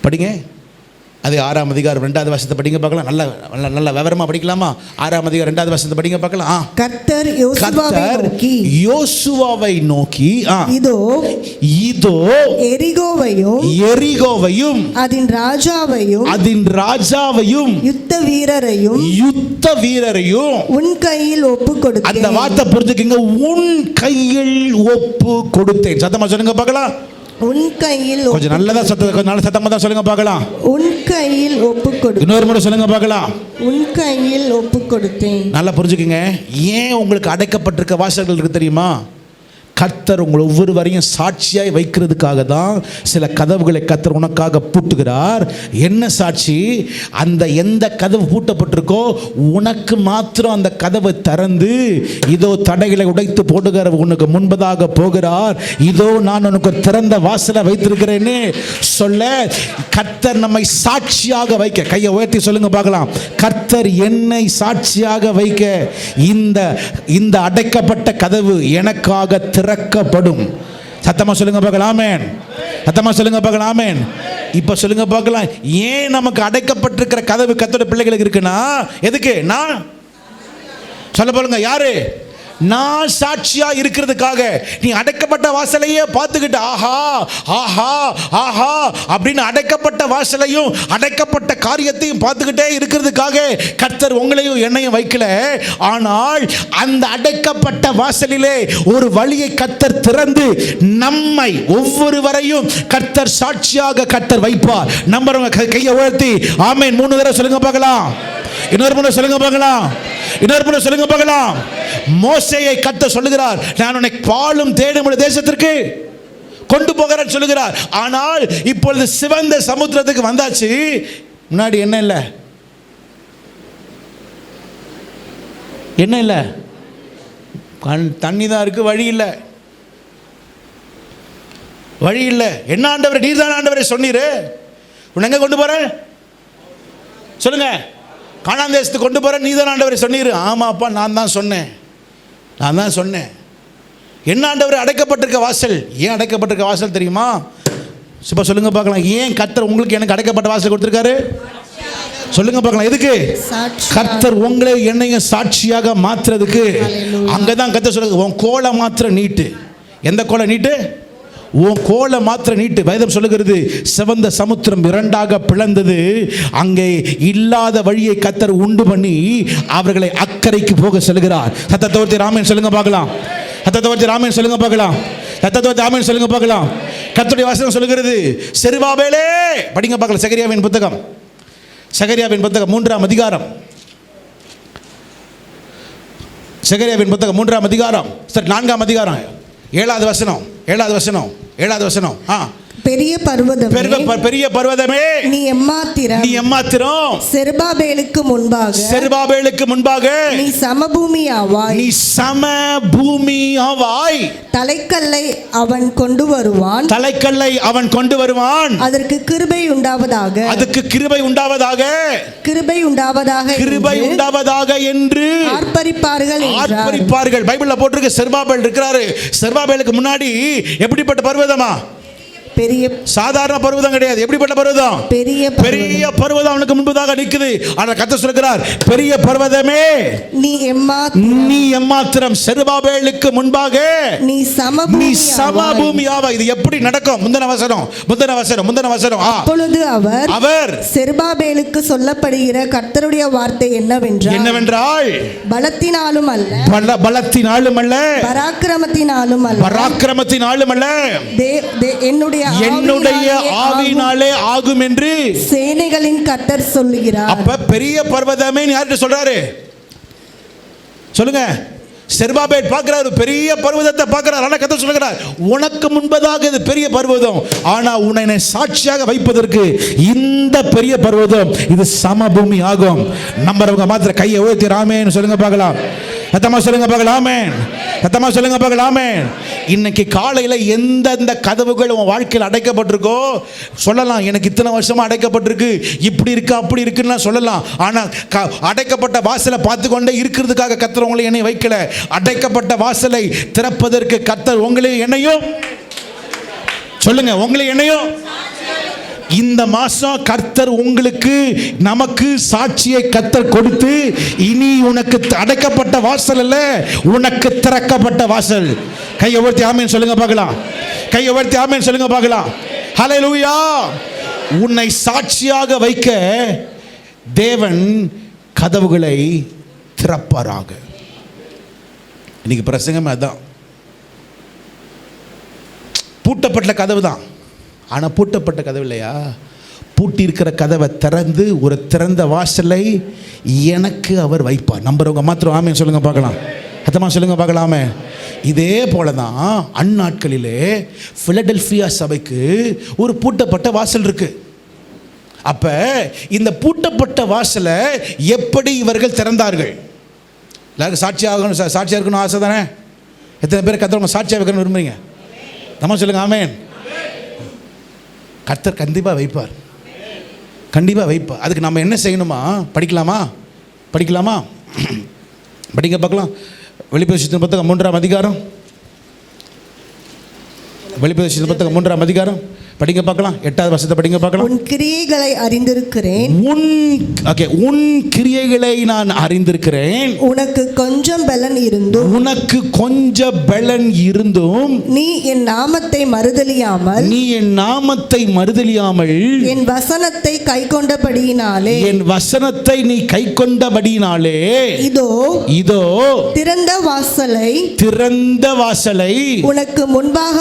B: படிங்க. அது 6ஆம் அதிகாரம் 2வது வசனத்தை படிங்க பார்க்கலாம். நல்ல விவரமா படிக்கலாமா? 6ஆம் அதிகாரம் 2வது வசனத்தை படிங்க பார்க்கலாம்.
C: கர்த்தர் யோசுவாவை நோக்கி இதோ எரிகோவையும் அதன் ராஜாவையும் யுத்த வீரரையும் உன் கையில் ஒப்பு கொடுத்தேன்.
B: அந்த வார்த்தை புரிஞ்சுக்கங்க. உன் கையில் ஒப்பு கொடுத்தேன். சத்தமா சொல்லுங்க பார்க்கலாம்.
C: உன் கையில்.
B: கொஞ்சம் நல்லதா சத்தமா தான் சொல்லுங்க பார்க்கலாம்.
C: உன் கையில் ஒப்பு கொடுத்தேன்.
B: இன்னொரு முறை சொல்லுங்க பார்க்கலாம்.
C: உன் கையில் ஒப்பு கொடுத்தேன்.
B: நல்லா புரிஞ்சுக்கங்க. ஏன் உங்களுக்கு அடைக்கப்பட்டிருக்க வாசல்கள் இருக்கு தெரியுமா? கர்த்தர் உங்களை ஒவ்வொருவரையும் சாட்சியாய் வைக்கிறதுக்காக தான் சில கதவுகளை கர்த்தர் உனக்காக பூட்டுகிறார். என்ன சாட்சி? அந்த எந்த கதவு பூட்டப்பட்டிருக்கோ உனக்கு மாத்திரம் அந்த கதவை திறந்து, இதோ தடைகளை உடைத்து போடுகிற உனக்கு முன்பதாக போகிறார், இதோ நான் உனக்கு திறந்த வாசலை வைத்திருக்கிறேன்னு சொல்ல கர்த்தர் நம்மை சாட்சியாக வைக்க. கையை உயர்த்தி சொல்லுங்க பார்க்கலாம். கர்த்தர் என்னை சாட்சியாக வைக்க இந்த அடைக்கப்பட்ட கதவு எனக்காக திறக்கப்படும். சத்தமா சொல்லுங்க பார்க்கலாம். ஆமென். சத்தமா சொல்லுங்க பார்க்கலாம். ஆமென். இப்ப சொல்லுங்க பார்க்கலாம். ஏன் நமக்கு அடைக்கப்பட்டிருக்கிற கதவு கர்த்தருடைய பிள்ளைகளுக்கு இருக்குன்னா எதுக்கு? நான் சொல்ல பாருங்க. யாரு? நான் சாட்சியா இருக்கிறதுக்காக. நீ அடைக்கப்பட்ட வாசலையே பார்த்துக்கிட்டு ஆஹா ஆஹா ஆஹா அப்படின்னு அடைக்கப்பட்ட வாசலையும் அடைக்கப்பட்ட காரியத்தையும் பார்த்துக்கிட்டே இருக்கிறதுக்காக கர்த்தர் உங்களையும் என்னையும் வைக்கல. ஆனால் அந்த அடைக்கப்பட்ட வாசலிலே ஒரு வழியை கர்த்தர் திறந்து நம்மை ஒவ்வொருவரையும் கர்த்தர் சாட்சியாக கர்த்தர் வைப்பார். நம்புறவங்க கையை உயர்த்தி ஆமென் 3 தடவை சொல்லுங்க பார்க்கலாம். இன்னொரு முறை சொல்லுங்க பார்க்கலாம். இன்னொரு முறை சொல்லுங்க பார்க்கலாம். மோசேயை கர்த்தர் சொல்லுகிறார், நான் உன்னை பாலும் தேடும் தேசத்திற்கு கொண்டு போகிறேன் சொல்லுகிறார். ஆனால் இப்பொழுது சிவந்த சமுத்திரத்துக்கு வந்தாச்சு. முன்னாடி என்ன இல்லை? என்ன இல்லை? தண்ணி தான் இருக்கு, வழி இல்லை. வழி இல்லை. என்ன ஆண்டவரே, நீர் தான் ஆண்டவரே சொன்னீரு. உன்னை எங்க கொண்டு போற சொல்லுங்க? கானான் தேசத்துக்கு கொண்டு போற நீதான் ஆண்டவரே சொன்னீரு. ஆமாப்பா, நான் தான் சொன்னேன். என்ன ஆண்டவரே, அடைக்கப்பட்டிருக்க வாசல். ஏன் அடைக்கப்பட்டிருக்க வாசல் தெரியுமா? இப்போ சொல்லுங்க பார்க்கலாம். ஏன் கர்த்தர் உங்களுக்கு எனக்கு அடைக்கப்பட்ட வாசல் கொடுத்திருக்காரு? சொல்லுங்க பார்க்கலாம். எதுக்கு? கர்த்தர் உங்களை என்னையும் சாட்சியாக மாற்றுறதுக்கு. அங்கதான் கர்த்தர் சொல்லுங்க, உன் கோலை மாத்திர நீட்டு. எந்த கோலை நீட்டு? உன் கோலை மாத்திர நீட்டு. வேதம் சொல்லுகிறது, சிவந்த சமுத்திரம் 2ஆக பிளந்தது. அங்கே இல்லாத வழியை கர்த்தர் உண்டு பண்ணி அவர்களை அக்கறைக்கு போக சொல்லுகிறார். சத்தத்தோர்த்தி ராமன் சொல்லுங்க பார்க்கலாம். சத்தத்தோர்த்தி ராமன் சொல்லுங்க பார்க்கலாம். சத்தத்தோர்த்தி ராமன் சொல்லுங்க பார்க்கலாம். கர்த்தருடைய வசனம் சொல்லுகிறது, செருபாபேலே படிங்க பார்க்கலாம். சகரியாவின் புத்தகம் 3ஆம் அதிகாரம். சகரியாவின் புத்தகம் 3ஆம் அதிகாரம், சரி 4ஆம் அதிகாரம் 7வது வசனம்.
C: பெரிய பர்வதமே,
B: பெரிய பர்வதமே,
C: நீ எம்மாத்திரம்,
B: நீ எம்மாத்திரம்.
C: செருபாபேலுக்கு முன்பாக,
B: செருபாபேலுக்கு முன்பாக
C: நீ சமபூமியாவாய்,
B: நீ சமபூமியாவாய்.
C: தலைக்கல்லை அவன் கொண்டு வருவான்,
B: தலைக்கல்லை அவன் கொண்டு வருவான்.
C: அதற்கு கிருபை உண்டாவதாக,
B: அதுக்கு கிருபை உண்டாவதாக,
C: கிருபை உண்டாவதாக,
B: கிருபை உண்டாவதாக என்று
C: ஆர்ப்பரிப்பார்கள் என்றார்.
B: ஆர்ப்பரிப்பார்கள். பைபிள்ல போட்டிருக்கு செருபாபேல் இருக்கிறாரு. செருபாபேலுக்கு முன்னாடி எப்படிப்பட்ட பர்வதமா?
C: பெரிய,
B: சாதாரண பர்வதம் கிடையாது. எப்படிப்பட்ட பர்வதம்? பெரிய பர்வதம் அவனுக்கு முன்பதாக நிக்குது. ஆனா கர்த்தர் சொல்கிறார், பெரிய பர்வதமே,
C: நீ
B: எம்மாத்திரம், செருபாபேலுக்கு முன்பாக
C: நீ
B: சமபூமியாவாய். இது எப்படி நடக்கும்? முந்தின வசனம்.
C: அப்பொழுது அவர் செருபாபேலுக்கு சொல்லப்படுகிற கர்த்தருடைய வார்த்தை என்னவென்றால், பலத்தினாலும் அல்ல, பராக்கிரமத்தினாலும் அல்ல, என்னுடைய ஆவியினாலே ஆகும் என்று சேனைகளின் கர்த்தர் சொல்லுகிறார்.
B: அப்ப பெரிய பர்வதமே யார்கிட்ட சொல்றாரு? சொல்லுங்க. செருபாபேல் பார்க்கிறார், பெரிய பர்வதத்தை பார்க்கிறார். ஆனா கர்த்தர் சொல்லுகிறார், உனக்கு முன்பதாக இது பெரிய பர்வதம், ஆனா உன்னை சாட்சியாக வைப்பதற்கு இந்த பெரிய பர்வதம் இது சமபூமி ஆகும். நம்புறவங்க மாத்திர கையை உயர்த்தி ஆமென் சொல்லுங்க பார்க்கலாம். சத்தமா சொல்லுங்க பார்க்கலாம். ஆமென். சத்தமா சொல்லுங்க பார்க்கலாம். ஆமென். இன்னைக்கு காலையில் எந்தெந்த கதவுகள் உன் வாழ்க்கையில் அடைக்கப்பட்டிருக்கோ சொல்லலாம். எனக்கு இத்தனை வருஷமா அடைக்கப்பட்டிருக்கு, இப்படி இருக்கு அப்படி இருக்குன்னு சொல்லலாம். ஆனால் அடைக்கப்பட்ட வாசலை பார்த்து கொண்டே இருக்கிறதுக்காக கர்த்தர் உங்களை என்னை வைக்கல. அடைக்கப்பட்ட வாசலை திறப்பதற்கு கர்த்தர் உங்களையும் என்னையும், சொல்லுங்க, உங்களையும் என்னையும் இந்த மாசம் கர்த்தர் உங்களுக்கு நமக்கு சாட்சியை கர்த்தர் கொடுத்து, இனி உனக்கு அடைக்கப்பட்ட வாசல் அல்ல, உனக்கு திறக்கப்பட்ட வாசல். கையை உயர்த்தி ஆமென் சொல்லுங்க பார்க்கலாம். கையை உயர்த்தி ஆமென் சொல்லுங்க பார்க்கலாம். ஹல்லேலூயா. உன்னை சாட்சியாக வைக்க தேவன் கதவுகளை திறப்பாராக. இன்னைக்கு பிரசங்கமே அதான். பூட்டப்பட்ட கதவு தான், ஆனால் பூட்டப்பட்ட கதவு இல்லையா? பூட்டி இருக்கிற கதவை திறந்து ஒரு திறந்த வாசலை எனக்கு அவர் வைப்பார். நம்புறவங்க மாத்திரம் ஆமென் சொல்லுங்க பார்க்கலாம். அத்தமா சொல்லுங்க பார்க்கலாமே. இதே போல தான் அந்நாட்களிலே பிலடெல்பியா சபைக்கு ஒரு பூட்டப்பட்ட வாசல் இருக்கு. அப்ப இந்த பூட்டப்பட்ட வாசலை எப்படி இவர்கள் திறந்தார்கள்? எல்லாருக்கும் சாட்சியாக இருக்கணும் ஆசை தானே? எத்தனை பேர் கர்த்தர் சாட்சியாக வைக்கணும்னு விரும்புறீங்க? நம்ம சொல்லுங்க ஆமென். கர்த்தர் கண்டிப்பாக வைப்பார், கண்டிப்பாக வைப்பார். அதுக்கு நம்ம என்ன செய்யணுமா? படிக்கலாமா? படிங்க பார்க்கலாம். வெளிப்படுத்தின புத்தகம் 3ஆம் அதிகாரம். வெளிப்படுத்தின புத்தகம் 3ஆம் அதிகாரம் படிங்க பார்க்கலாம். 8வது வசனத்தை படிங்க பார்க்கலாம்.
C: உன் கிரியைகளை அறிந்திருக்கிறேன்,
B: உன் கிரியைகளை நான் அறிந்திருக்கிறேன்.
C: உனக்கு கொஞ்சம் பலன் இருந்தும் நீ என் நாமத்தை மறுதலியாமல் என் வசனத்தை நீ கைக்கொண்டபடியினாலே இதோ திறந்த வாசலை உனக்கு முன்பாக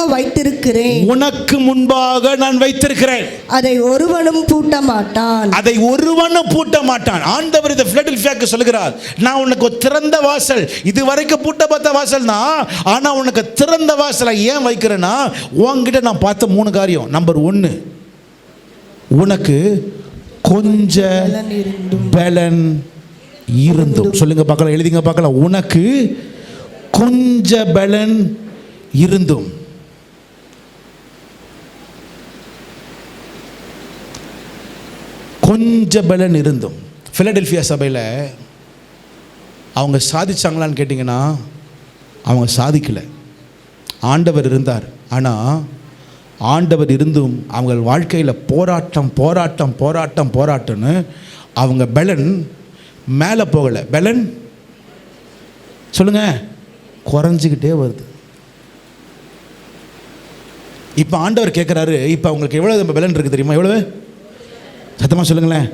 C: நான் வைத்திருக்கிறேன். அதை ஒருவனும் பூட்ட மாட்டான். ஆண்டவர் இந்த பிலடெல்பியாக்கு சொல்கிறார், நான் உனக்கு ஒரு திறந்த வாசல், இதுவரைக்கும் பூட்டப்பட்ட வாசல் தான், ஆனா உனக்கு திறந்த வாசலை ஏன் வைக்கிறேன்னா, உன்கிட்ட நான் பார்த்த 3 காரியம். நம்பர் 1, உனக்கு கொஞ்ச பலன் இருந்தும். சொல்லுங்க பார்க்கலாம், எழுதிங்க பார்க்கலாம். உனக்கு கொஞ்ச பலன் இருந்தும். கொஞ்ச பலன் இருந்தும். பிலடெல்பியா சபையில் அவங்க சாதிச்சாங்களான்னு கேட்டிங்கன்னா, அவங்க சாதிக்கலை. ஆண்டவர் இருந்தார், ஆனால் ஆண்டவர் இருந்தும் அவங்க வாழ்க்கையில் போராட்டம்னு அவங்க பலன் மேலே போகலை. பலன் சொல்லுங்க குறைஞ்சிக்கிட்டே வருது. இப்போ ஆண்டவர் கேட்குறாரு, இப்போ அவங்களுக்கு எவ்வளோ பலன் இருக்குது தெரியுமா? எவ்வளவு? சத்தமாக சொல்லுங்களேன்.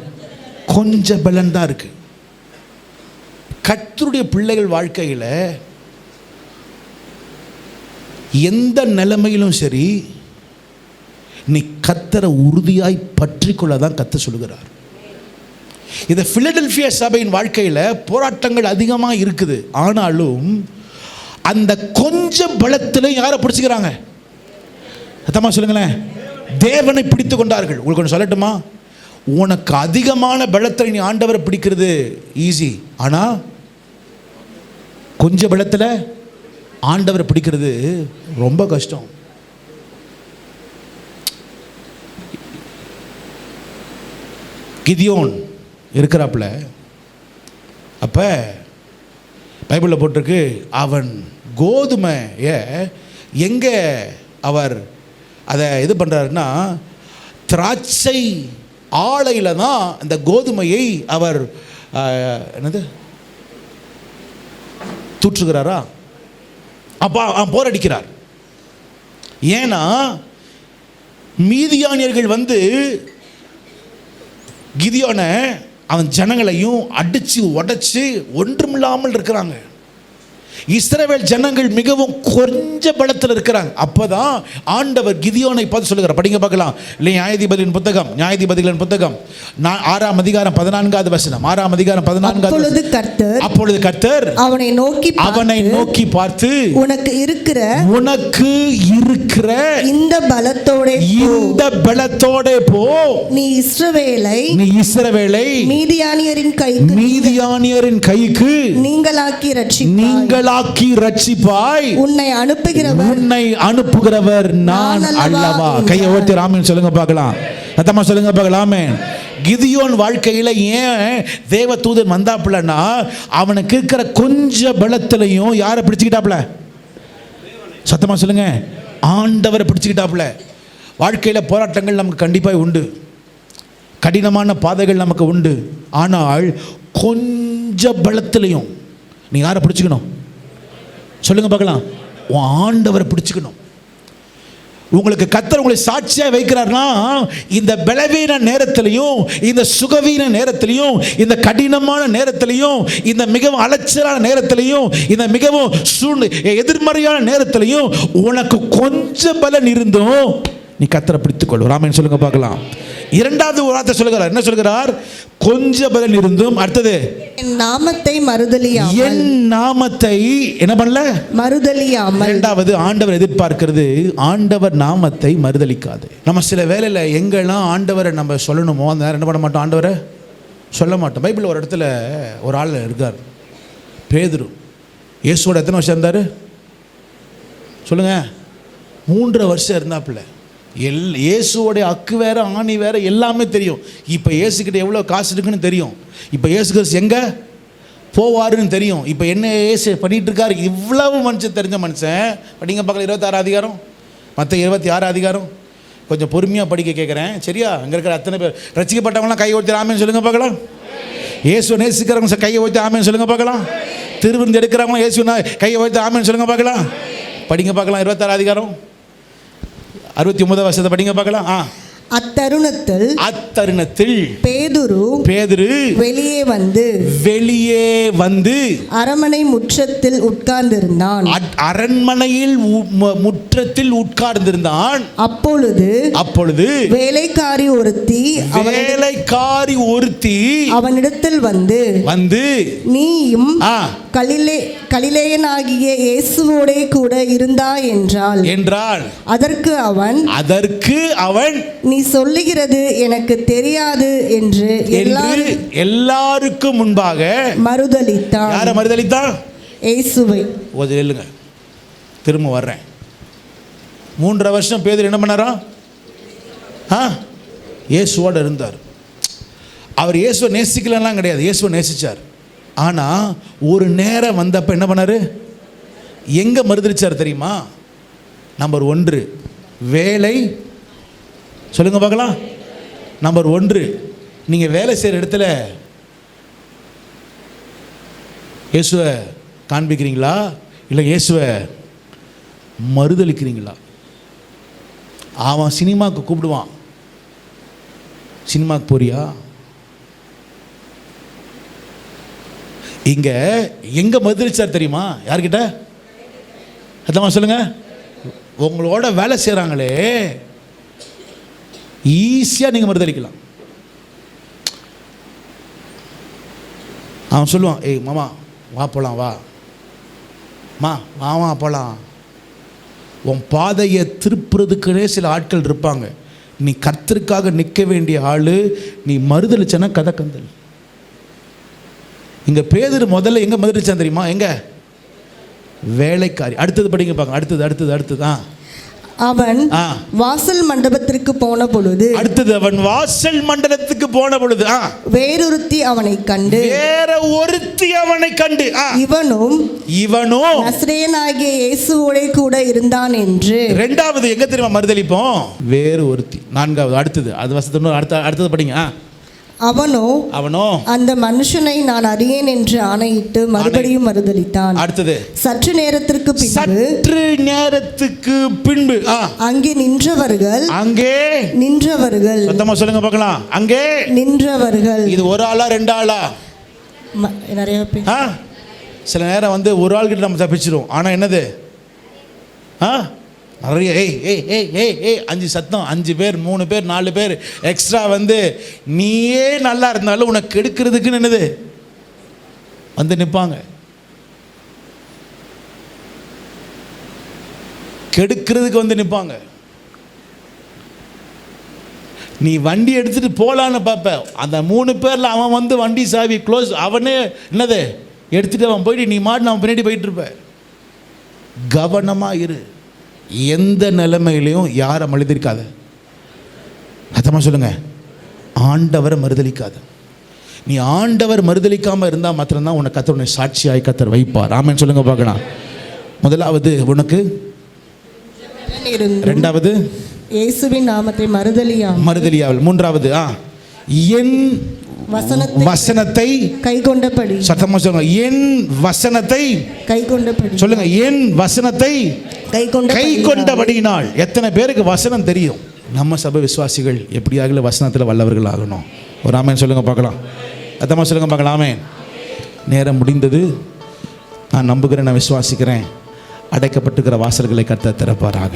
C: கொஞ்சம் பலன் தான் இருக்கு. கர்த்தருடைய பிள்ளைகள் வாழ்க்கையில் எந்த நிலைமையிலும் சரி, நீ கர்த்தரை உறுதியாய் பற்றி கொள்ளதான் கர்த்தர் சொல்லுகிறார். இந்த பிலடெல்பியா சபையின் வாழ்க்கையில் போராட்டங்கள் அதிகமாக இருக்குது. ஆனாலும் அந்த கொஞ்சம் பலத்தில் யாரை பிடிச்சிக்கிறாங்க? சத்தமாக சொல்லுங்களேன்.
B: தேவனை பிடித்து கொண்டார்கள். உங்களுக்கு ஒன்று சொல்லட்டுமா, உனக்கு அதிகமான பலத்தில் நீ ஆண்டவரை பிடிக்கிறது ஈஸி, ஆனால் கொஞ்சம் பலத்தில் ஆண்டவரை பிடிக்கிறது ரொம்ப கஷ்டம். கிதியோன் இருக்கிறாப்புல, அப்போ பைபிளில் போட்டிருக்கு, அவன் கோதுமையை எங்கே அவர் அதை இது பண்ணுறாருன்னா, திராட்சை ஆலையில் தான் அந்த கோதுமையை அவர் என்னது தூற்றுகிறாரா, அப்போ போரடிக்கிறார். ஏன்னா மீதியானியர்கள் வந்து கிதியோனை அவன் ஜனங்களையும் அடித்து உடைச்சி ஒன்றுமில்லாமல் இருக்கிறாங்க. இஸ்ரவேல் ஜனங்கள் மிகவும் கொஞ்ச பலத்தில் இருக்கிறாங்க. அப்போதான் ஆண்டவர் கிதியோனை பார்த்து சொல்லுகிறார். படிங்க பார்க்கலாம். இல்லை நியாயாதிபதிகளின் புத்தகம், நியாயாதிபதிகளின் புத்தகம் 6ஆம் அதிகாரம் 14வது வசனம். 6ஆம் அதிகாரம் 14வது. அப்பொழுது கர்த்தர் அவனை நோக்கி பார்த்து, உனக்கு இருக்கிற இந்த பலத்தோட போ, நீ இஸ்ரவேலை மீதியானியரின் கைக்கு நீங்களாக்கி ரட்சிப்பாய், உன்னை அனுப்புகிறவர் நான் அல்லவா. கையை ஓட்டி ராமன் சொல்லுங்க பார்க்கலாம். சத்தமா சொல்லுங்க பார்க்கலாம். ஆமென். கிதியோன் வாழ்க்கையில் ஏன் தேவ தூதன் வந்தாப்புலன்னா, அவனுக்கு இருக்கிற கொஞ்ச பலத்திலையும் யாரை பிடிச்சுக்கிட்டாப்புல? சத்தமா சொல்லுங்க, ஆண்டவரை பிடிச்சுக்கிட்டாப்புல. வாழ்க்கையில் போராட்டங்கள் நமக்கு கண்டிப்பாக உண்டு, கடினமான பாதைகள் நமக்கு உண்டு. ஆனால் கொஞ்ச பலத்திலையும் நீ யாரை பிடிச்சுக்கணும்? சொல்லுங்க பார்க்கலாம். உன் ஆண்டவரை பிடிச்சுக்கணும். உங்களுக்கு கர்த்தர் உங்களை சாட்சியாக வைக்கிறார்னா, இந்த பலவீன நேரத்திலையும், இந்த சுகவீன நேரத்திலையும், இந்த கடினமான நேரத்திலையும், இந்த மிகவும் அலைச்சலான நேரத்திலையும், இந்த மிகவும் எதிர்மறையான நேரத்திலையும் உனக்கு கொஞ்சம் பலன் இருந்தும் நீ கர்த்தரை பிடித்துக்கொள்ளும். ராமன் சொல்லுங்க பார்க்கலாம். இரண்டாவது வார்த்தை சொல்லுகிறார். என்ன சொல்கிறார்? கொஞ்ச பலன் இருந்தும், அடுத்தது என் நாமத்தை என்ன பண்ணல? மறுதலியாமல். இரண்டாவது ஆண்டவர் எதிர்பார்க்கிறது, ஆண்டவர் நாமத்தை மறுதலிக்காது. நம்ம சில வேளையில் எங்கெல்லாம் ஆண்டவரை நம்ம சொல்லணுமோ அந்த நேரம் என்ன பண்ண மாட்டோம், ஆண்டவரை சொல்ல மாட்டோம். பைபிள் ஒரு இடத்துல ஒரு ஆள் இருக்கார், பேதுரு. இயேசுவோட எத்தனை வருஷம் இருந்தார் சொல்லுங்க? 3.5 வருஷம் இருந்தாப்புல. இயேசுவோடைய அக்கு வேற, ஆணி வேற, எல்லாமே தெரியும். இப்போ இயேசுக்கிட்ட எவ்வளோ காசு இருக்குன்னு தெரியும். இப்போ இயேசு கிறிஸ்து எங்கே போவாருன்னு தெரியும். இப்போ என்ன இயேசு பண்ணிட்டு இருக்காரு, இவ்வளவு மனுஷன் தெரிஞ்ச மனுஷன். படிங்க பார்க்கலாம் 26 அதிகாரம், மற்ற 26 அதிகாரம். கொஞ்சம் பொறுமையாக படிக்க கேட்குறேன், சரியா? அங்கே இருக்கிற அத்தனை பேர் ரசிக்கப்பட்டவங்களாம் கையை ஊற்றி ஆமேன்னு சொல்லுங்க பார்க்கலாம். இயேசு நேசிக்கிறவங்க கையை ஊற்றி ஆமேன்னு சொல்லுங்க பார்க்கலாம். திருவிருந்து எடுக்கிறவங்க இயேசு கையை ஊற்றி ஆமேன்னு சொல்லுங்க பார்க்கலாம். படிங்க பார்க்கலாம் 26 அதிகாரம் 69 வருஷத்தை படிங்க பார்க்கலாம். அத்தருணத்தில் பேதுரு வெளியே வந்து அரண்மனை முற்றத்தில் உட்கார்ந்திருந்தான். அப்பொழுது வேலைக்காரி ஒருத்தி அவனிடத்தில் வந்து நீயும் கலிலேயனாகிய இயேசுவோடே கூட இருந்தாய் என்றாள். அதற்கு அவன் நீ சொல்லுகிறது எனக்கு தெரியாது என்று எல்லாருக்கும் முன்பாக மறுதலித்தான். யாரை மறுதலித்தான்? இயேசுவை. இல்லைங்க, திரும்ப வர்றேன். 3.5 வருஷம் பேதுரு என்ன பண்ணாரா? இயேசுவோடு இருந்தார். அவர் இயேசுவை நேசிக்கலாம் கிடையாது, இயேசுவை நேசிச்சார். ஆனால் ஒரு நேரம் வந்தப்ப என்ன பண்ணாரு? எங்கே மறுதலிச்சார் தெரியுமா? நம்பர் 1 வேலை. சொல்லுங்க பார்க்கலாம். நம்பர் 1, நீங்கள் வேலை செய்கிற இடத்துல இயேசுவை காண்பிக்கிறீங்களா, இல்லை இயேசுவை மறுதலிக்கிறீங்களா? அவன் சினிமாவுக்கு கூப்பிடுவான், சினிமாவுக்கு போறியா? இங்கே எங்கே மறுதலிச்சார் தெரியுமா? யார்கிட்ட? அதான் சொல்லுங்க. உங்களோட வேலை செய்கிறாங்களே, ஈஸியாக நீங்கள் மறுதலிக்கலாம். அவன் சொல்லுவான், ஏய் மாமா வா போகலாம், வா போகலாம். உன் பாதையை திருப்புறதுக்குன்னே சில ஆட்கள் இருப்பாங்க. நீ கர்த்தருக்காக நிற்க வேண்டிய ஆளு, நீ மறுதளிச்சனா கதை கந்தல். இங்க பேதுரு முதல்ல எங்க மறுதளிச்சான் தெரியுமா? எங்க? வேலைக்காரி. அடுத்தது படிங்க பாருங்க. அடுத்தது
C: அவன் வாசல் மண்டபத்திற்கு போன பொழுது,
B: அடுத்தது அவன் வாசல் மண்டபத்துக்கு போன பொழுது
C: வேறொருத்தி அவனை கண்டு,
B: இவனும்
C: நசரேயனாகிய இயேசுவோடே கூட இருந்தான் என்று.
B: இரண்டாவது எங்க தெரியுமா மறுதலிப்போம்? வேறு ஒருத்தி. நான்காவது அடுத்தது அது வசனத்தோட அடுத்தது படிங்க.
C: அவனோ அந்த மனுஷனை நான் அறியேன் என்று ஆணையிட்டு மறுபடியும் மறுதலித்தான்.
B: அடுத்தது
C: சற்று நேரத்துக்கு
B: பின்பு
C: அங்கே நின்றவர்கள்
B: சத்தமா சொல்லுங்க பார்க்கலாம். அங்கே நின்றவர்கள். இது ஒரு ஆளா ரெண்டு ஆளா?
C: நிறைய பேர்.
B: சில நேரம் வந்து ஒரு ஆள் கிட்ட நம்ம தப்பிச்சிரும். ஆனா என்னது நிறைய அஞ்சு சத்தம், 5 பேர் 3 பேர் 4 பேர் எக்ஸ்ட்ரா வந்து நீயே நல்லா இருந்தாலும் உனக்கு கெடுக்கிறதுக்குன்னு என்னது வந்து நிற்பாங்க. கெடுக்கிறதுக்கு வந்து நிற்பாங்க. நீ வண்டி எடுத்துட்டு போலான்னு பார்ப்ப, அந்த 3 பேர்ல அவன் வந்து வண்டி சாவி க்ளோஸ், அவனே என்னது எடுத்துட்டு அவன் போயிட்டு நீ மாட்டு அவன் பின்னாடி போயிட்டு இருப்ப. கவனமா இரு. எந்த நிலைமையிலையும் யாரை மறுதலிக்காத. அத்தமா சொல்லுங்க, ஆண்டவரை மறுதலிக்காத. நீ ஆண்டவர் மறுதலிக்காம இருந்தா மாத்திரம்தான் உனக்கு கர்த்தர் சாட்சியாய் கர்த்தர் வைப்பார். ஆமென் சொல்லுங்க பார்க்கலாம். முதலாவது உனக்கு, இரண்டாவது
C: இயேசுவின் நாமத்தை
B: மறுதலியாமல், மூன்றாவது என் வசனத்தை
C: கைக்கொண்டபடி.
B: சத்தமா சொல்லுங்க, என் வசனத்தை
C: கைக்கொண்டபடி.
B: சொல்லுங்க, என் வசனத்தை கைக்கொண்டபடியினால். எத்தனை பேருக்கு வசனம் தெரியும்? நம்ம சபை விசுவாசிகள் எப்படியாக வசனத்தில் வல்லவர்கள் ஆகணும். ஒரு ஆமென் சொல்லுங்க பார்க்கலாம். சத்தமா சொல்லுங்க பார்க்கலாம். ஆமென். நேரம் முடிந்தது. நான் நம்புகிறேன், நான் விசுவாசிக்கிறேன், அடைக்கப்பட்டிருக்கிற வாசல்களை கர்த்தர் திறப்பாராக.